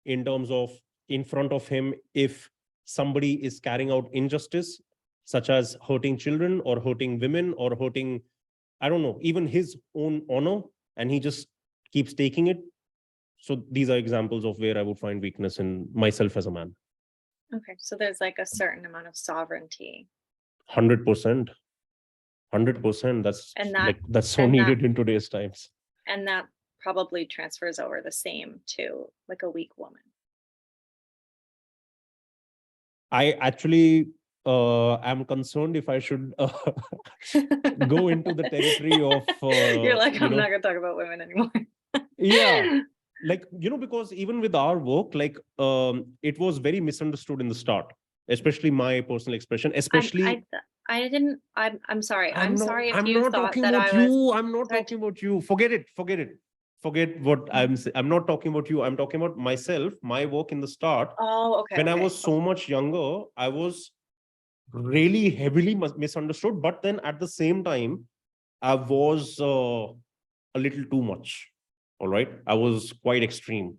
in terms of in front of him, if somebody is carrying out injustice, such as hurting children or hurting women or hurting, I don't know, even his own honor, and he just keeps taking it. So these are examples of where I would find weakness in myself as a man. Okay, so there's like a certain amount of sovereignty. 100%. 100%. That's so needed in today's times. And that probably transfers over the same to like a weak woman. I actually am concerned if I should go into the territory of You're like, I'm not gonna talk about women anymore. Yeah, like because even with our work, like it was very misunderstood in the start, especially my personal expression, especially I'm sorry. I'm sorry if I'm you not thought talking that about I was. you. I'm not talking about you. Forget it. Forget what I'm saying. I'm not talking about you. I'm talking about myself, my work in the start. Oh, okay. When I was so much younger, I was really heavily misunderstood. But then at the same time, I was a little too much. All right. I was quite extreme.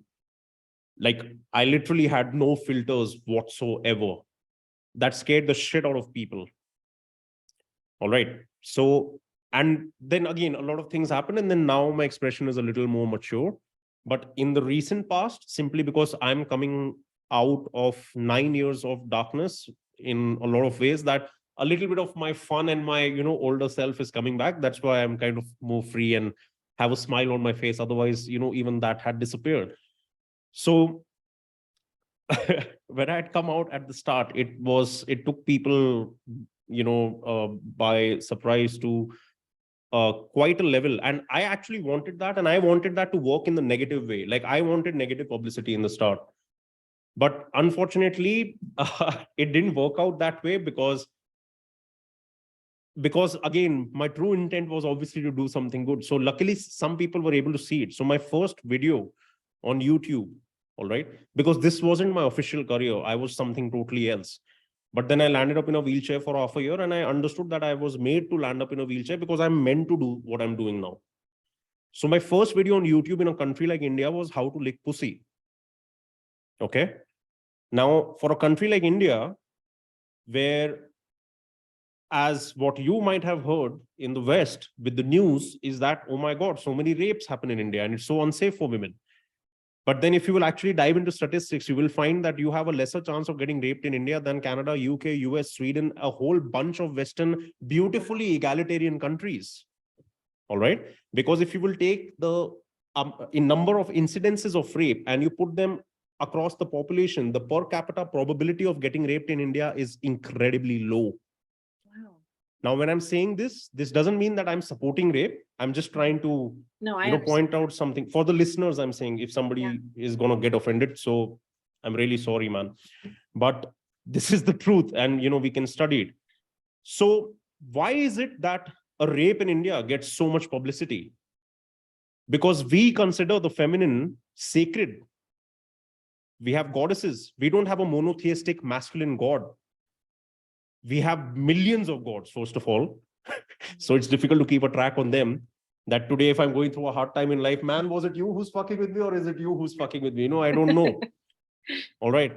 Like I literally had no filters whatsoever. That scared the shit out of people. All right. So, and then again, a lot of things happened. And then now my expression is a little more mature. But in the recent past, simply because I'm coming out of 9 years of darkness in a lot of ways, that a little bit of my fun and my, older self is coming back. That's why I'm kind of more free and have a smile on my face. Otherwise, even that had disappeared. So when I had come out at the start, it took people, by surprise to quite a level. And I actually wanted that. And I wanted that to work in the negative way. Like I wanted negative publicity in the start. But unfortunately, it didn't work out that way because again, my true intent was obviously to do something good. So luckily, some people were able to see it. So my first video on YouTube, all right, because this wasn't my official career, I was something totally else. But then I landed up in a wheelchair for half a year, and I understood that I was made to land up in a wheelchair because I'm meant to do what I'm doing now. So my first video on YouTube in a country like India was how to lick pussy. Okay. Now, for a country like India, where, as what you might have heard in the West with the news, is that, oh my God, so many rapes happen in India and it's so unsafe for women. But then if you will actually dive into statistics, you will find that you have a lesser chance of getting raped in India than Canada, UK, US, Sweden, a whole bunch of Western, beautifully egalitarian countries. All right. Because if you will take the in number of incidences of rape and you put them across the population, the per capita probability of getting raped in India is incredibly low. Wow. Now, when I'm saying this doesn't mean that I'm supporting rape. I'm just trying to point out something for the listeners. I'm saying if somebody is going to get offended, so I'm really sorry, man. But this is the truth, and we can study it. So why is it that a rape in India gets so much publicity? Because we consider the feminine sacred. We have goddesses. We don't have a monotheistic masculine god. We have millions of gods, first of all. So it's difficult to keep a track on them. That today, if I'm going through a hard time in life, man, was it you who's fucking with me, or is it you who's fucking with me? I don't know. All right.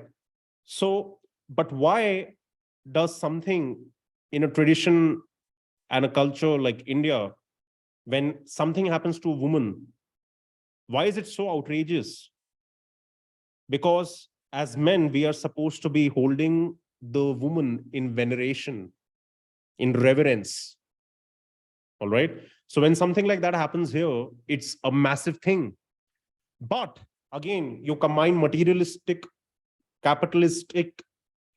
So, but why does something in a tradition and a culture like India, when something happens to a woman, why is it so outrageous? Because as men, we are supposed to be holding the woman in veneration, in reverence. All right. So when something like that happens here, it's a massive thing. But again, you combine materialistic, capitalistic,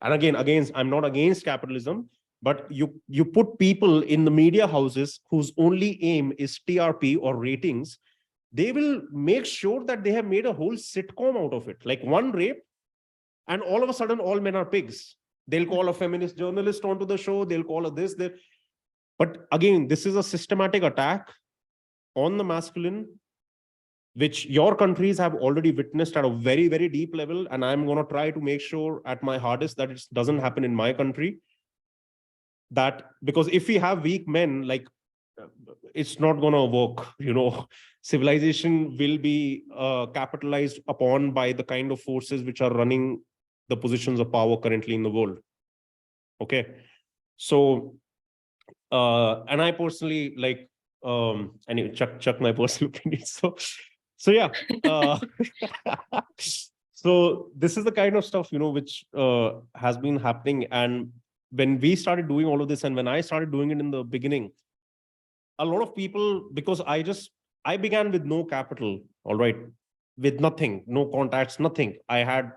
and again, I'm not against capitalism, but you put people in the media houses whose only aim is TRP or ratings. They will make sure that they have made a whole sitcom out of it, like one rape, and all of a sudden, all men are pigs. They'll call a feminist journalist onto the show. They'll call a this, that. But again, this is a systematic attack on the masculine, which your countries have already witnessed at a very, very deep level. And I'm going to try to make sure at my hardest that it doesn't happen in my country. That because if we have weak men, like it's not going to work. Civilization will be capitalized upon by the kind of forces which are running the positions of power currently in the world. Okay. So, and I personally anyway, chuck my personal opinion. So yeah. So this is the kind of stuff, which has been happening. And when we started doing all of this, and when I started doing it in the beginning, a lot of people, because I began with no capital, all right, with nothing, no contacts, nothing. I had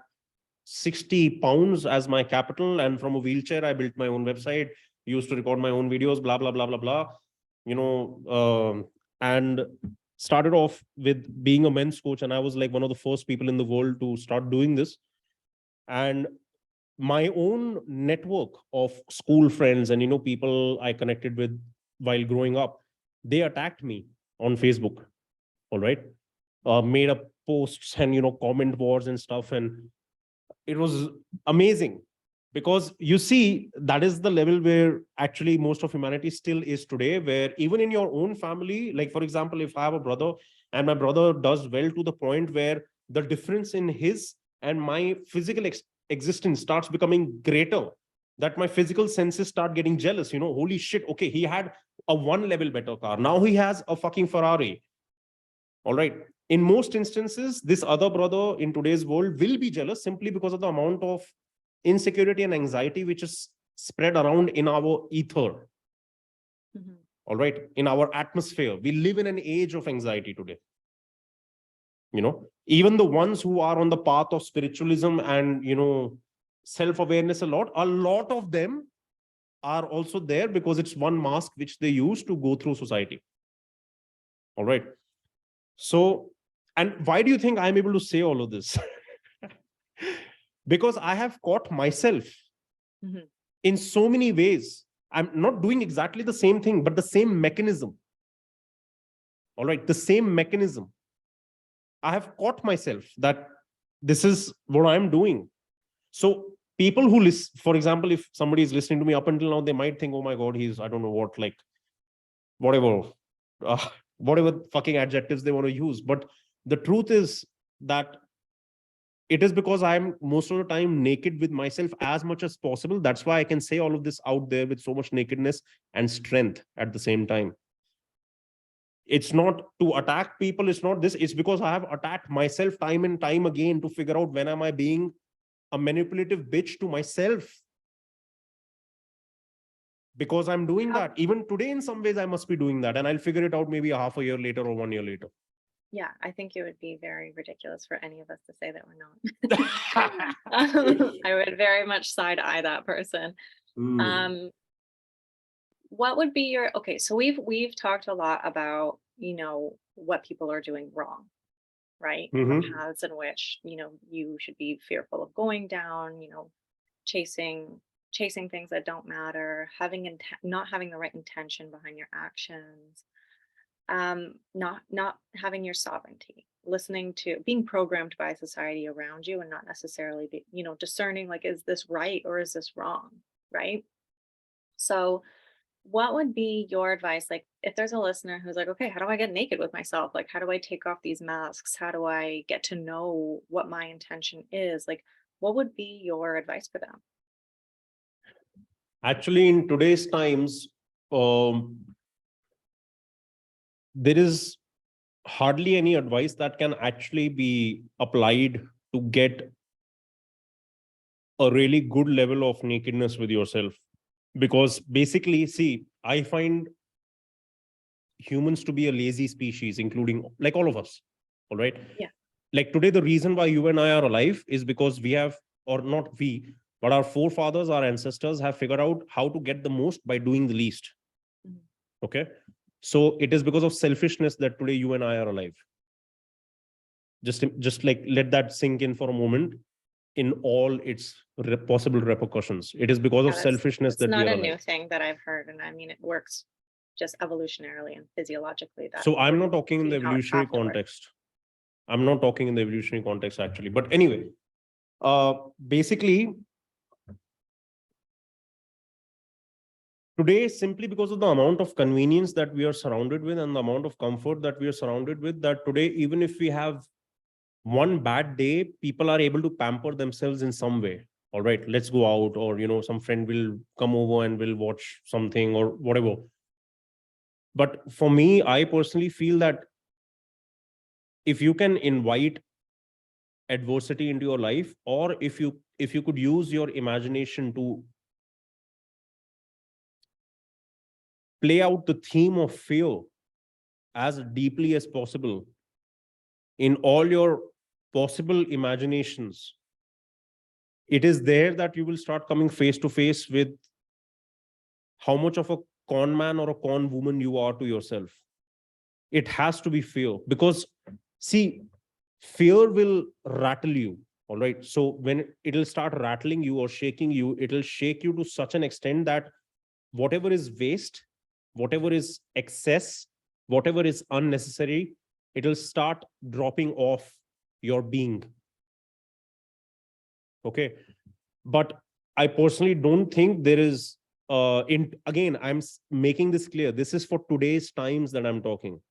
60 pounds as my capital, and from a wheelchair, I built my own website, used to record my own videos, blah, blah, blah, blah, blah, and started off with being a men's coach. And I was like one of the first people in the world to start doing this. And my own network of school friends and, people I connected with while growing up, they attacked me on Facebook, all right, made up posts and, comment wars and stuff. And it was amazing because you see, that is the level where actually most of humanity still is today, where even in your own family, like for example, if I have a brother and my brother does well to the point where the difference in his and my physical existence starts becoming greater, that my physical senses start getting jealous, holy shit, okay, he had a 1 level better car, now he has a fucking Ferrari. All right. In most instances, this other brother in today's world will be jealous simply because of the amount of insecurity and anxiety which is spread around in our ether. Mm-hmm. All right. In our atmosphere, we live in an age of anxiety today. Even the ones who are on the path of spiritualism and, self-awareness a lot of them are also there because it's one mask which they use to go through society. All right. So, and why do you think I'm able to say all of this? Because I have caught myself in so many ways. I'm not doing exactly the same thing, but the same mechanism. All right, the same mechanism. I have caught myself that this is what I'm doing. So people who listen, for example, if somebody is listening to me up until now, they might think, oh my God, he's, I don't know what, like, whatever fucking adjectives they want to use. But the truth is that it is because I'm most of the time naked with myself as much as possible. That's why I can say all of this out there with so much nakedness and strength at the same time. It's not to attack people. It's not this. It's because I have attacked myself time and time again to figure out when am I being a manipulative bitch to myself. Because I'm doing that. Even today, in some ways, I must be doing that. And I'll figure it out maybe a half a year later or 1 year later. Yeah, I think it would be very ridiculous for any of us to say that we're not. I would very much side eye that person. What would be your, okay, so we've talked a lot about, you know, what people are doing wrong, right? And the paths in which, you know, you should be fearful of going down, you know, chasing things that don't matter, not having the right intention behind your actions, not having your sovereignty, listening to being programmed by society around you and not necessarily be, you know, discerning like, is this right or is this wrong, right? So what would be your advice? Like, if there's a listener who's like, okay, how do I get naked with myself? Like, how do I take off these masks? How do I get to know what my intention is? Like, what would be your advice for them? Actually, in today's times, there is hardly any advice that can actually be applied to get a really good level of nakedness with yourself. Because basically, see, I find humans to be a lazy species, including like all of us. All right. Yeah. Like today, the reason why you and I are alive is because we have, or not we, but our forefathers, our ancestors have figured out how to get the most by doing the least. Okay. So it is because of selfishness that today you and I are alive. Just like let that sink in for a moment in all its possible repercussions. It is because of selfishness that we are alive. It's not a new thing that I've heard. And I mean, it works just evolutionarily and physiologically. So I'm not talking in the evolutionary context. I'm not talking in the evolutionary context actually. But anyway, basically, today, simply because of the amount of convenience that we are surrounded with and the amount of comfort that we are surrounded with, that today, even if we have one bad day, people are able to pamper themselves in some way. All right, let's go out, or, you know, some friend will come over and we'll watch something or whatever. But for me, I personally feel that if you can invite adversity into your life, or if you could use your imagination to play out the theme of fear as deeply as possible in all your possible imaginations, it is there that you will start coming face to face with how much of a con man or a con woman you are to yourself. It has to be fear, because see, fear will rattle you. All right. So when it'll start rattling you or shaking you, it'll shake you to such an extent that whatever is waste, whatever is excess, whatever is unnecessary, it'll start dropping off your being. Okay. But I personally don't think there is, again, I'm making this clear. This is for today's times that I'm talking.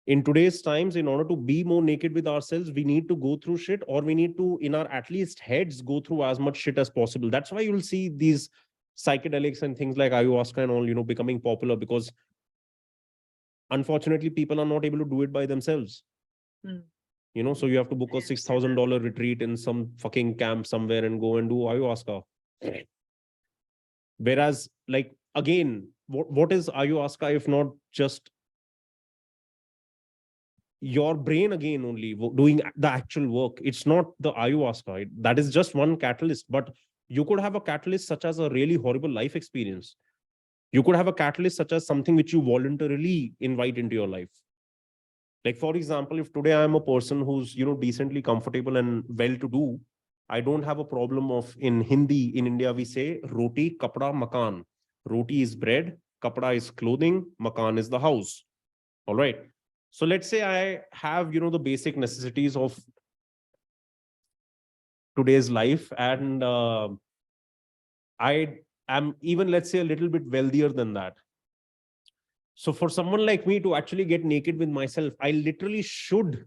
In today's times, in order to be more naked with ourselves, we need to go through shit, or we need to, in our at least heads, go through as much shit as possible. That's why you'll see these psychedelics and things like ayahuasca and all, you know, becoming popular, because unfortunately people are not able to do it by themselves. You know, so you have to book a $6,000 retreat in some fucking camp somewhere and go and do ayahuasca. Whereas, like, again, what is ayahuasca if not just your brain again only doing the actual work? It's not the ayahuasca. That is just one catalyst, but you could have a catalyst such as a really horrible life experience. You could have a catalyst such as something which you voluntarily invite into your life. Like, for example, if today I'm a person who's, you know, decently comfortable and well-to-do, I don't have a problem of, in Hindi, in India, we say roti, kapda, makan. Roti is bread, kapda is clothing, makan is the house. All right. So let's say I have, you know, the basic necessities of today's life, and I am even, let's say, a little bit wealthier than that. So for someone like me to actually get naked with myself, I literally should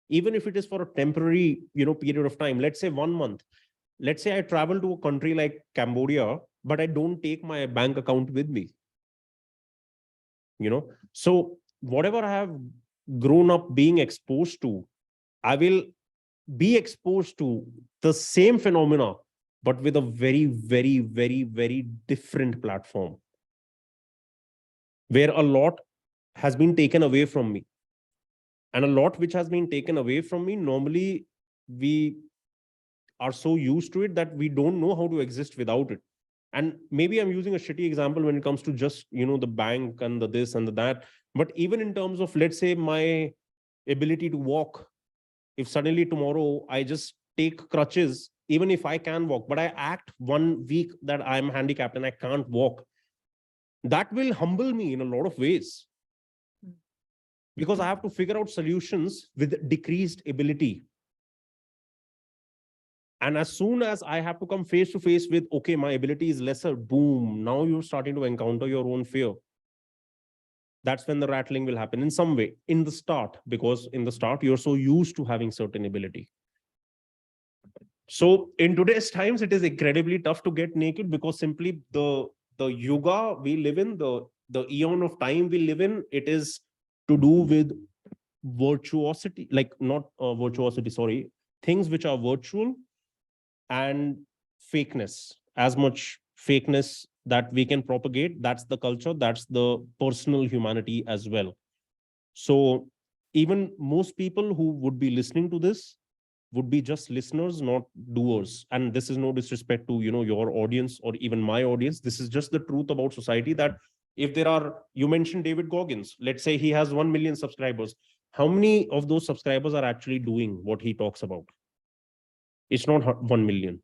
even if it is for a temporary, period of time, let's say 1 month. Let's say I travel to a country like Cambodia, but I don't take my bank account with me. So whatever I have grown up being exposed to, I will be exposed to the same phenomena, but with a very, very, very, very different platform, where a lot has been taken away from me. And a lot which has been taken away from me, normally we are so used to it that we don't know how to exist without it. And maybe I'm using a shitty example when it comes to just, the bank and the this and the that. But even in terms of, let's say, my ability to walk, if suddenly tomorrow I just take crutches, even if I can walk, but I act 1 week that I'm handicapped and I can't walk, that will humble me in a lot of ways, because I have to figure out solutions with decreased ability. And as soon as I have to come face to face with, okay, my ability is lesser, boom, now you're starting to encounter your own fear. That's when the rattling will happen in some way in the start, because in the start, you're so used to having certain ability. So in today's times, it is incredibly tough to get naked, because simply the yuga we live in, the eon of time we live in, it is to do with virtuosity, like not virtuosity, sorry, things which are virtual and fakeness. As much fakeness that we can propagate, that's the culture, that's the personal humanity as well. So even most people who would be listening to this would be just listeners, not doers. And this is no disrespect to, your audience or even my audience. This is just the truth about society, that if there are, you mentioned David Goggins, let's say he has 1 million subscribers. How many of those subscribers are actually doing what he talks about? It's not 1 million.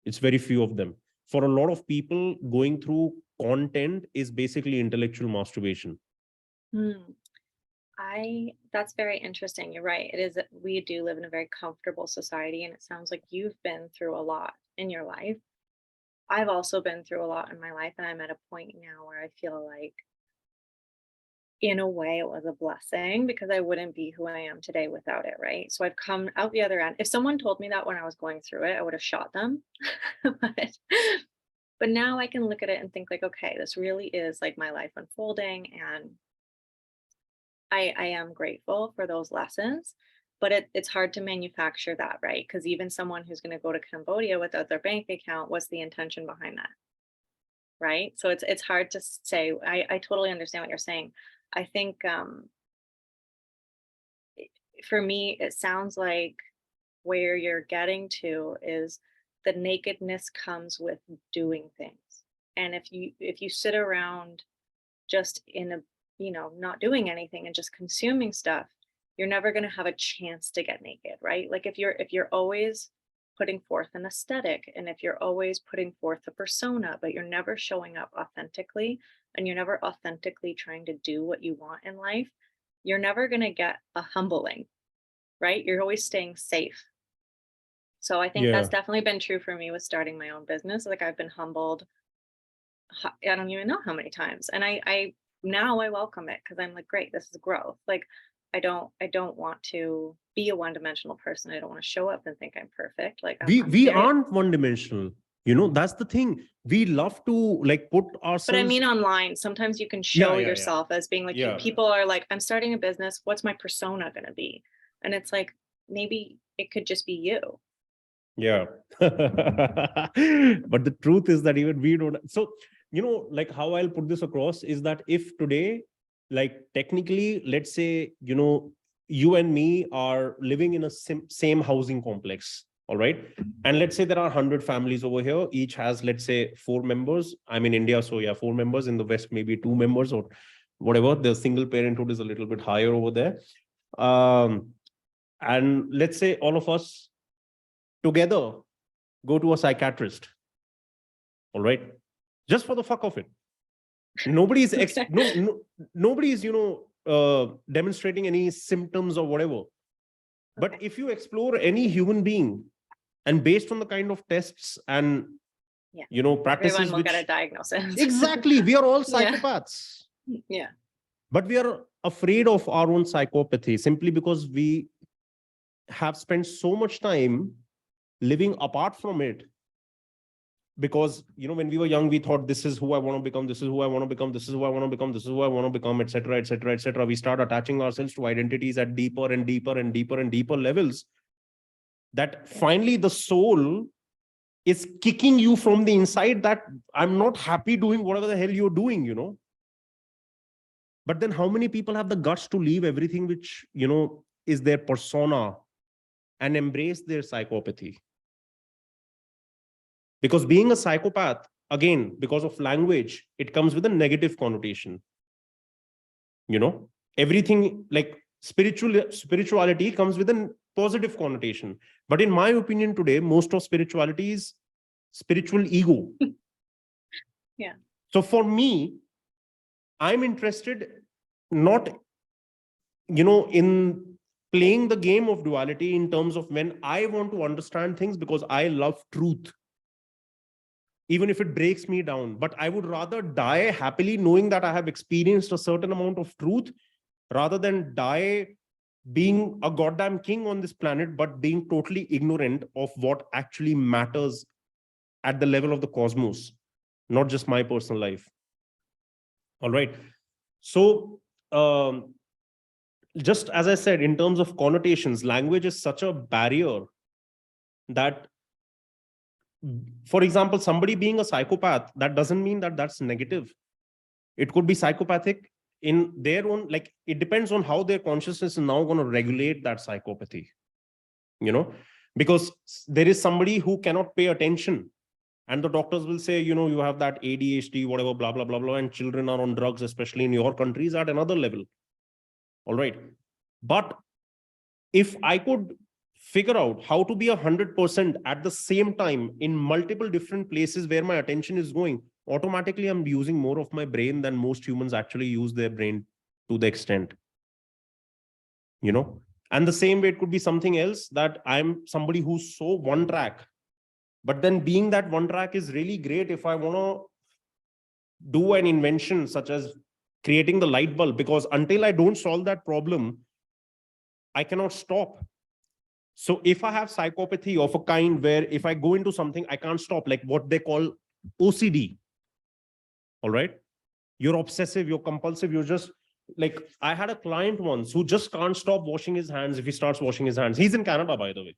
It's very few of them. For a lot of people, going through content is basically intellectual masturbation. That's very interesting. You're right. It is, we do live in a very comfortable society, and it sounds like you've been through a lot in your life. I've also been through a lot in my life, and I'm at a point now where I feel like, in a way, it was a blessing, because I wouldn't be who I am today without it, right? So I've come out the other end. If someone told me that when I was going through it, I would have shot them. but now I can look at it and think like, okay, this really is like my life unfolding, and I am grateful for those lessons. But it's hard to manufacture that, right? Because even someone who's going to go to Cambodia without their bank account, what's the intention behind that? Right? So it's hard to say. I totally understand what you're saying. I think for me, it sounds like where you're getting to is the nakedness comes with doing things. And if you sit around just in a, not doing anything and just consuming stuff, you're never going to have a chance to get naked, right? Like if you're always putting forth an aesthetic, and if you're always putting forth a persona, but you're never showing up authentically, and you're never authentically trying to do what you want in life, you're never going to get a humbling, right? You're always staying safe. So I think that's definitely been true for me with starting my own business. Like I've been humbled, I don't even know how many times. And I now I welcome it, because I'm like, great, this is growth. Like I don't want to be a one-dimensional person. I don't want to show up and think I'm perfect. Like we aren't one-dimensional. That's the thing. We love to like put ourselves. But I mean, online, sometimes you can show yourself as being like, people are like, I'm starting a business. What's my persona going to be? And it's like, maybe it could just be you. Yeah. But the truth is that even we don't. So, like how I'll put this across is that if today, like technically, let's say, you and me are living in a same housing complex. All right. And let's say there are 100 families over here. Each has, let's say, 4 members. I'm in India. So yeah, 4 members. In the West, maybe 2 members or whatever. The single parenthood is a little bit higher over there. And let's say all of us together go to a psychiatrist. All right. Just for the fuck of it. Nobody's, nobody's, demonstrating any symptoms or whatever. But if you explore any human being, and based on the kind of tests and, practices, everyone will get a diagnosis. Exactly. We are all psychopaths. Yeah. But we are afraid of our own psychopathy simply because we have spent so much time living apart from it. Because, when we were young, we thought this is who I want to become, this is who I want to become, this is who I want to become, this is who I want to become, etc., etc., etc. We start attaching ourselves to identities at deeper and deeper and deeper and deeper levels, that finally the soul is kicking you from the inside that I'm not happy doing whatever the hell you're doing. But then how many people have the guts to leave everything which, is their persona and embrace their psychopathy? Because being a psychopath, again, because of language, it comes with a negative connotation. Everything like spirituality comes with a positive connotation. But in my opinion today, most of spirituality is spiritual ego. Yeah. So for me, I'm interested not, in playing the game of duality in terms of when I want to understand things, because I love truth, even if it breaks me down. But I would rather die happily knowing that I have experienced a certain amount of truth, rather than die being a goddamn king on this planet, but being totally ignorant of what actually matters at the level of the cosmos, not just my personal life. All right. So, just as I said, in terms of connotations, language is such a barrier that, for example, somebody being a psychopath, that doesn't mean that that's negative. It could be psychopathic in their own, like, it depends on how their consciousness is now going to regulate that psychopathy, because there is somebody who cannot pay attention, and the doctors will say, you have that ADHD, whatever, blah, blah, blah, blah, and children are on drugs, especially in your countries, at another level. All right. But if I could figure out how to be 100% at the same time in multiple different places where my attention is going, automatically I'm using more of my brain than most humans actually use their brain to the extent. And the same way, it could be something else, that I'm somebody who's so one track. But then being that one track is really great if I want to do an invention such as creating the light bulb, because until I don't solve that problem, I cannot stop. So if I have psychopathy of a kind where if I go into something, I can't stop, like what they call OCD. All right. You're obsessive, you're compulsive, you're just like, I had a client once who just can't stop washing his hands. If he starts washing his hands, he's in Canada, by the way.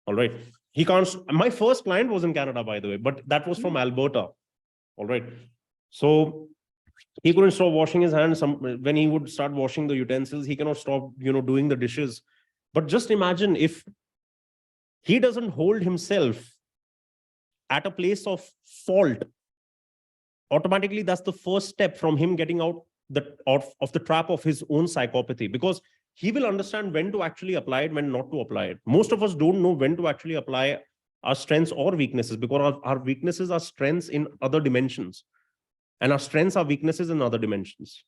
All right. He can't. My first client was in Canada, by the way, but that was from Alberta. All right. So he couldn't stop washing his hands. When he would start washing the utensils, he cannot stop, doing the dishes. But just imagine if he doesn't hold himself at a place of fault, automatically that's the first step from him getting out of the trap of his own psychopathy, because he will understand when to actually apply it, when not to apply it. Most of us don't know when to actually apply our strengths or weaknesses, because our weaknesses are strengths in other dimensions, and our strengths are weaknesses in other dimensions.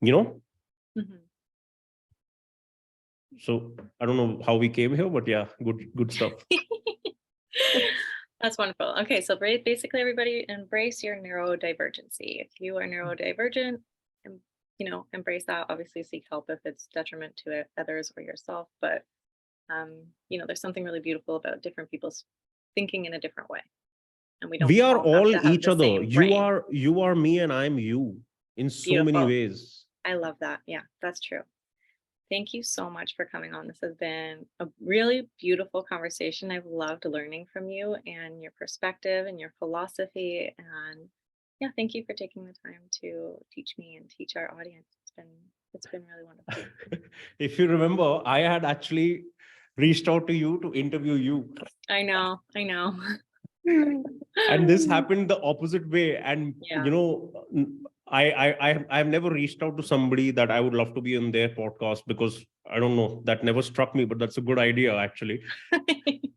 Mm-hmm. So I don't know how we came here, but yeah, good stuff. That's wonderful. Okay, so basically everybody embrace your neurodivergency. If you are neurodivergent, embrace that. Obviously seek help if it's detriment to others or yourself, but there's something really beautiful about different people's thinking in a different way. And we are all each other. You are me and I'm you in so many ways. I love that. Yeah, that's true. Thank you so much for coming on. This has been a really beautiful conversation. I've loved learning from you and your perspective and your philosophy. And yeah, thank you for taking the time to teach me and teach our audience. It's been really wonderful. If you remember, I had actually reached out to you to interview you. I know. And this happened the opposite way. And I've never reached out to somebody that I would love to be on their podcast, because I don't know, that never struck me, but that's a good idea actually.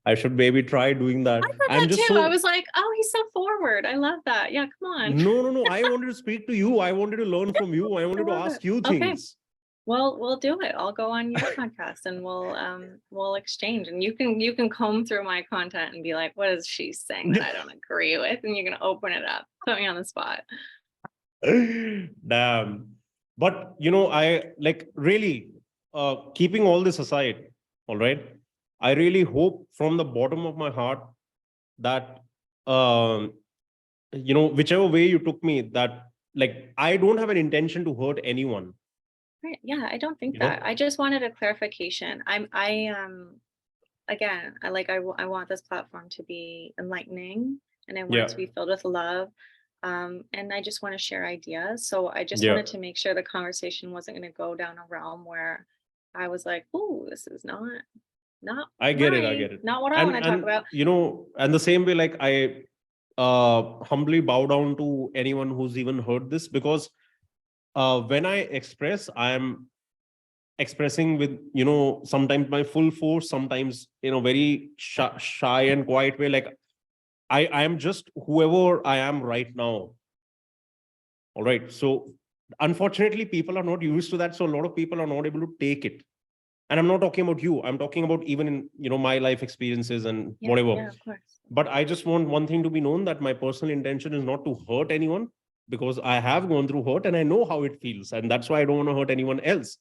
I should maybe try doing that. I was like, oh, he's so forward. I love that. Yeah, come on. No. I wanted to speak to you. I wanted to learn from you. I wanted to ask you things. Okay. Well, we'll do it. I'll go on your podcast and we'll exchange, and you can comb through my content and be like, what is she saying that I don't agree with? And you're going to open it up. Put me on the spot. Damn. But I like really keeping all this aside, all right, I really hope from the bottom of my heart that, whichever way you took me, that like, I don't have an intention to hurt anyone, Right. Yeah, I don't think you that. know? I just wanted a clarification. Again, I want this platform to be enlightening and I want it Yeah. to be filled with love. And I just want to share ideas. So I just Yeah. wanted to make sure the conversation wasn't going to go down a realm where I was like, oh, this is not I get it. I get it. not what I want And, to talk about. and the same way, like, I humbly bow down to anyone who's even heard this, because when I express, I am expressing with, sometimes my full force, sometimes in a very shy and quiet way. Like, I am just whoever I am right now. All right. So unfortunately, people are not used to that. So a lot of people are not able to take it. And I'm not talking about you. I'm talking about even in, my life experiences and Yeah, whatever. yeah, of course. But I just want one thing to be known, that my personal intention is not to hurt anyone, because I have gone through hurt and I know how it feels. And that's why I don't want to hurt anyone else.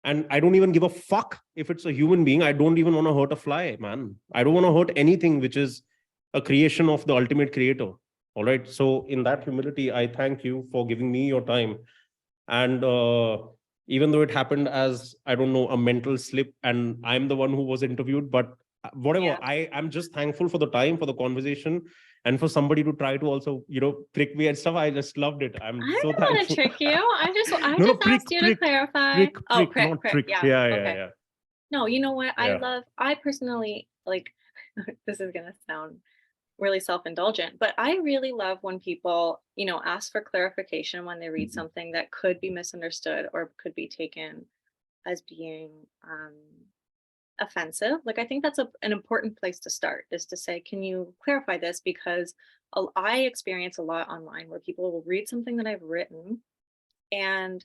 And I don't even give a fuck if it's a human being. I don't even want to hurt a fly, man. I don't want to hurt anything which is a creation of the ultimate creator. All right. So in that humility, I thank you for giving me your time. And even though it happened as, I don't know, a mental slip, and I'm the one who was interviewed, but whatever, Yeah. I'm just thankful for the time, for the conversation, and for somebody to try to also, prick me and stuff. I just loved it. I I'm so didn't want to thankful. trick you. I No, just prick, asked you to prick, clarify. prick, Oh, prick, prick, not prick. trick. Yeah. Yeah, yeah, Okay. yeah. No, you know what? Yeah. I personally like, this is going to sound really self-indulgent, but I really love when people, ask for clarification when they read something that could be misunderstood or could be taken as being offensive. Like, I think that's an important place to start, is to say, can you clarify this? Because I experience a lot online where people will read something that I've written and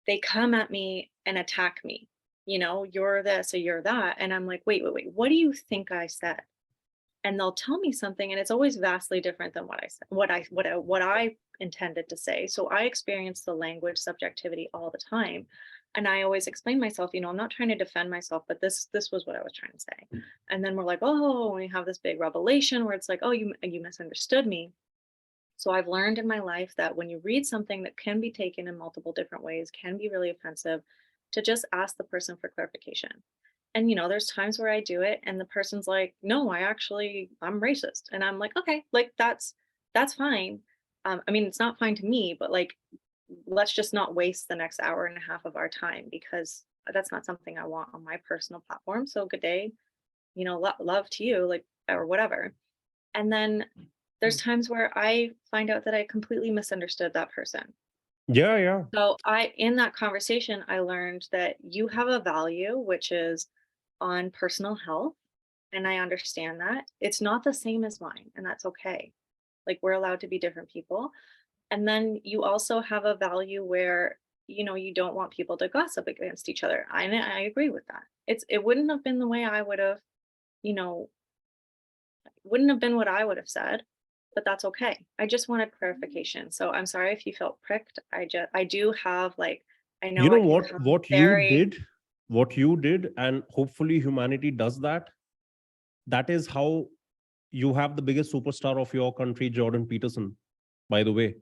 they come at me and attack me. You're this or you're that. And I'm like, wait, what do you think I said? And they'll tell me something and it's always vastly different than what I said, what I intended to say. So I experience the language subjectivity all the time. And I always explain myself, I'm not trying to defend myself, but this was what I was trying to say. And then we're like, oh, we have this big revelation where it's like, oh, you misunderstood me. So I've learned in my life that when you read something that can be taken in multiple different ways, can be really offensive, to just ask the person for clarification. And there's times where I do it and the person's like, no, I'm racist. And I'm like, okay, like that's fine. I mean, it's not fine to me, but like, let's just not waste the next hour and a half of our time, because that's not something I want on my personal platform. So good day, love to you, like, or whatever. And then there's times where I find out that I completely misunderstood that person. Yeah, yeah. So in that conversation, I learned that you have a value, which is on personal health. And I understand that it's not the same as mine, and that's okay. Like, we're allowed to be different people. And then you also have a value where, you don't want people to gossip against each other. I agree with that. It wouldn't have been the way I would have, you know, wouldn't have been what I would have said, but that's okay. I just wanted clarification. So I'm sorry if you felt pricked. I do have, like, I You know know I can what? come What you very. did, what you did, and hopefully humanity does that. That is how you have the biggest superstar of your country, Jordan Peterson, by the way.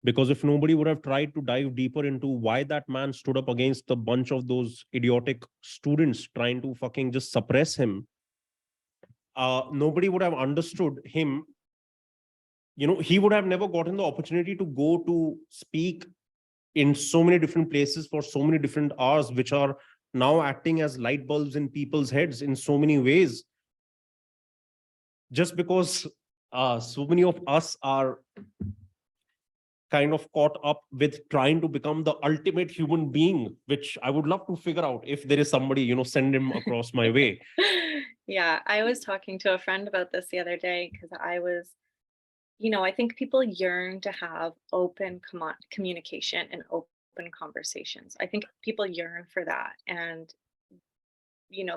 Because if nobody would have tried to dive deeper into why that man stood up against a bunch of those idiotic students trying to fucking just suppress him, nobody would have understood him. He would have never gotten the opportunity to go to speak in so many different places for so many different hours, which are now acting as light bulbs in people's heads in so many ways, just because so many of us are kind of caught up with trying to become the ultimate human being, which I would love to figure out. If there is somebody, send him across my way. Yeah, I was talking to a friend about this the other day because I think people yearn to have open communication and open conversations. I think people yearn for that. And,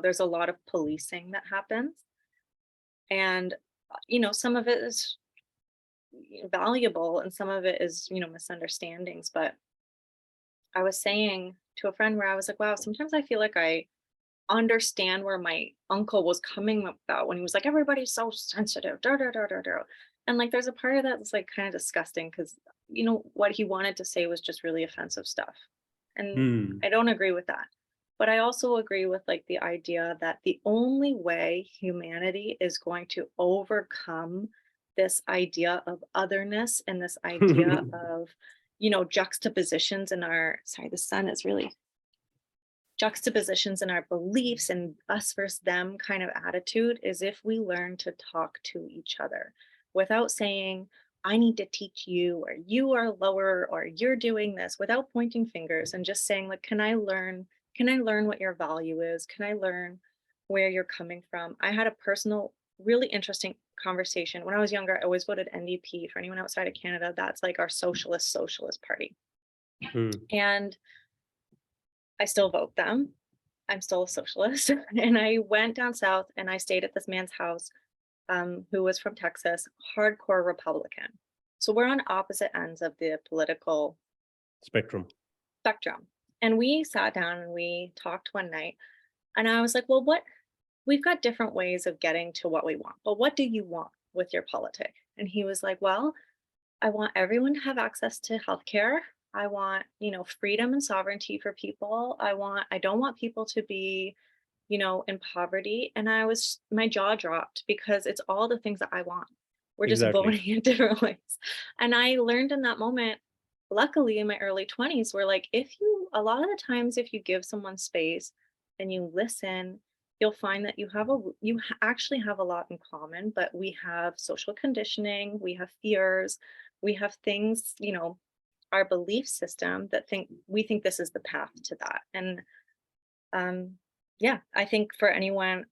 there's a lot of policing that happens. And, some of it is valuable and some of it is, misunderstandings. But I was saying to a friend where I was like, wow, sometimes I feel like I understand where my uncle was coming about when he was like, everybody's so sensitive, da da da da da. And like there's a part of that that's like kind of disgusting because what he wanted to say was just really offensive stuff. And Hmm. I don't agree with that. But I also agree with like the idea that the only way humanity is going to overcome this idea of otherness and this idea of, juxtapositions in our, sorry, the sun is really juxtapositions in our beliefs and us versus them kind of attitude is if we learn to talk to each other without saying, I need to teach you, or you are lower, or you're doing this, without pointing fingers and just saying, like, can I learn? Can I learn what your value is? Can I learn where you're coming from? I had a personal, really interesting conversation. When I was younger, I always voted NDP. For anyone outside of Canada, that's like our socialist party. Hmm. And I still vote them. I'm still a socialist. And I went down south and I stayed at this man's house, who was from Texas, hardcore Republican. So we're on opposite ends of the political Spectrum. spectrum. And we sat down and we talked one night. And I was like, well, we've got different ways of getting to what we want, but what do you want with your politic? And he was like, well, I want everyone to have access to healthcare. I want, freedom and sovereignty for people. I don't want people to be, in poverty. And my jaw dropped because it's all the things that I want. We're just Exactly. voting in different ways. And I learned in that moment, luckily in my early 20s, where like, a lot of the times, if you give someone space and you listen, you'll find that actually have a lot in common, but we have social conditioning, we have fears, we have things, our belief system that we think this is the path to that. And yeah, I think for anyone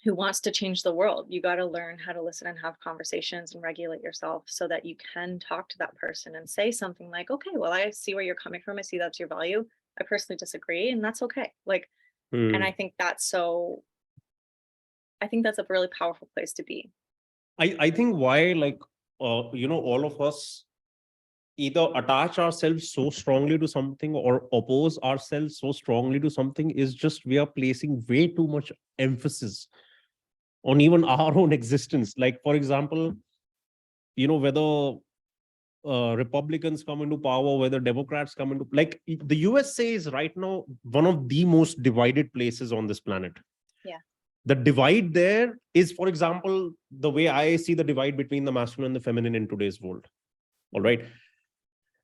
who wants to change the world, you got to learn how to listen and have conversations and regulate yourself so that you can talk to that person and say something like, okay, well, I see where you're coming from. I see that's your value. I personally disagree, and that's okay. Like, and Hmm. I think that's a really powerful place to be. I think why, like, all of us either attach ourselves so strongly to something or oppose ourselves so strongly to something is just we are placing way too much emphasis on even our own existence. Like, for example, whether Republicans come into power, whether Democrats come into, like, the USA is right now one of the most divided places on this planet. Yeah. The divide there is, for example, the way I see the divide between the masculine and the feminine in today's world. All right.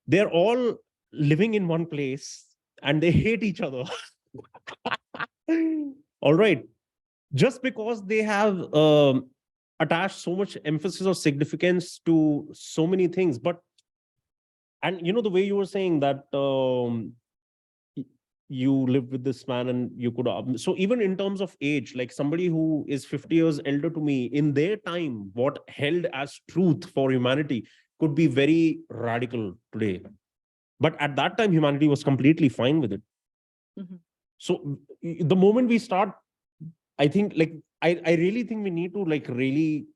They're all living in one place and they hate each other. All right. Just because they have attached so much emphasis or significance to so many things. But, and the way you were saying that you live with this man and you could, so even in terms of age, like somebody who is 50 years elder to me, in their time, what held as truth for humanity could be very radical today. But at that time, humanity was completely fine with it. Mm-hmm. So the moment we start, I think, like, I really think we need to, like, really,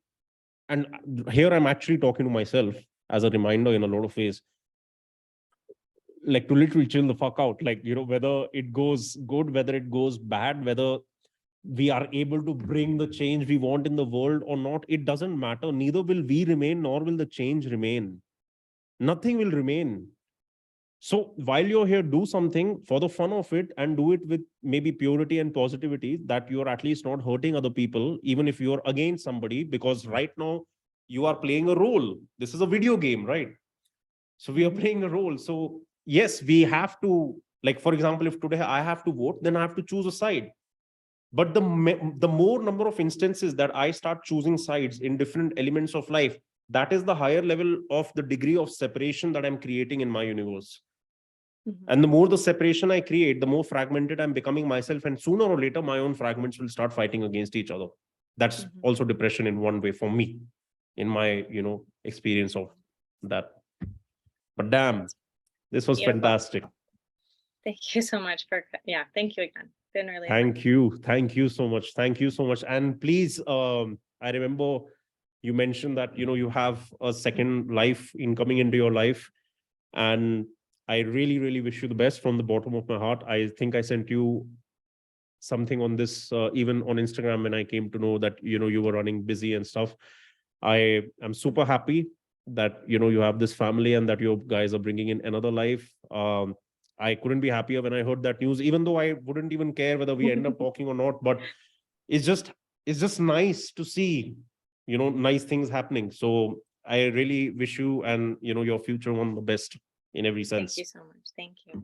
and here I'm actually talking to myself as a reminder in a lot of ways, like, to literally chill the fuck out. Like, whether it goes good, whether it goes bad, whether we are able to bring the change we want in the world or not, it doesn't matter. Neither will we remain, nor will the change remain. Nothing will remain. So while you're here, do something for the fun of it and do it with maybe purity and positivity, that you're at least not hurting other people, even if you're against somebody, because right now you are playing a role. This is a video game, right? So we are playing a role. So yes, we have to, like, for example, if today I have to vote, then I have to choose a side. But the more number of instances that I start choosing sides in different elements of life, that is the higher level of the degree of separation that I'm creating in my universe. Mm-hmm. And the more the separation I create, the more fragmented I'm becoming myself. And sooner or later, my own fragments will start fighting against each other. That's also depression in one way for me, in my, experience of that. But damn, this was Beautiful. fantastic. Thank you so much thank you again. Been really Thank you. Thank you so much. Thank you so much. And please, I remember you mentioned that, you have a second life incoming into your life. And I really, really wish you the best from the bottom of my heart. I think I sent you something on this even on Instagram when I came to know that you were running busy and stuff. I am super happy that you have this family and that you guys are bringing in another life. I couldn't be happier when I heard that news, even though I wouldn't even care whether we end up talking or not. But it's just nice to see nice things happening. So I really wish you and your future one the best in every Thank sense. you so much. Thank you.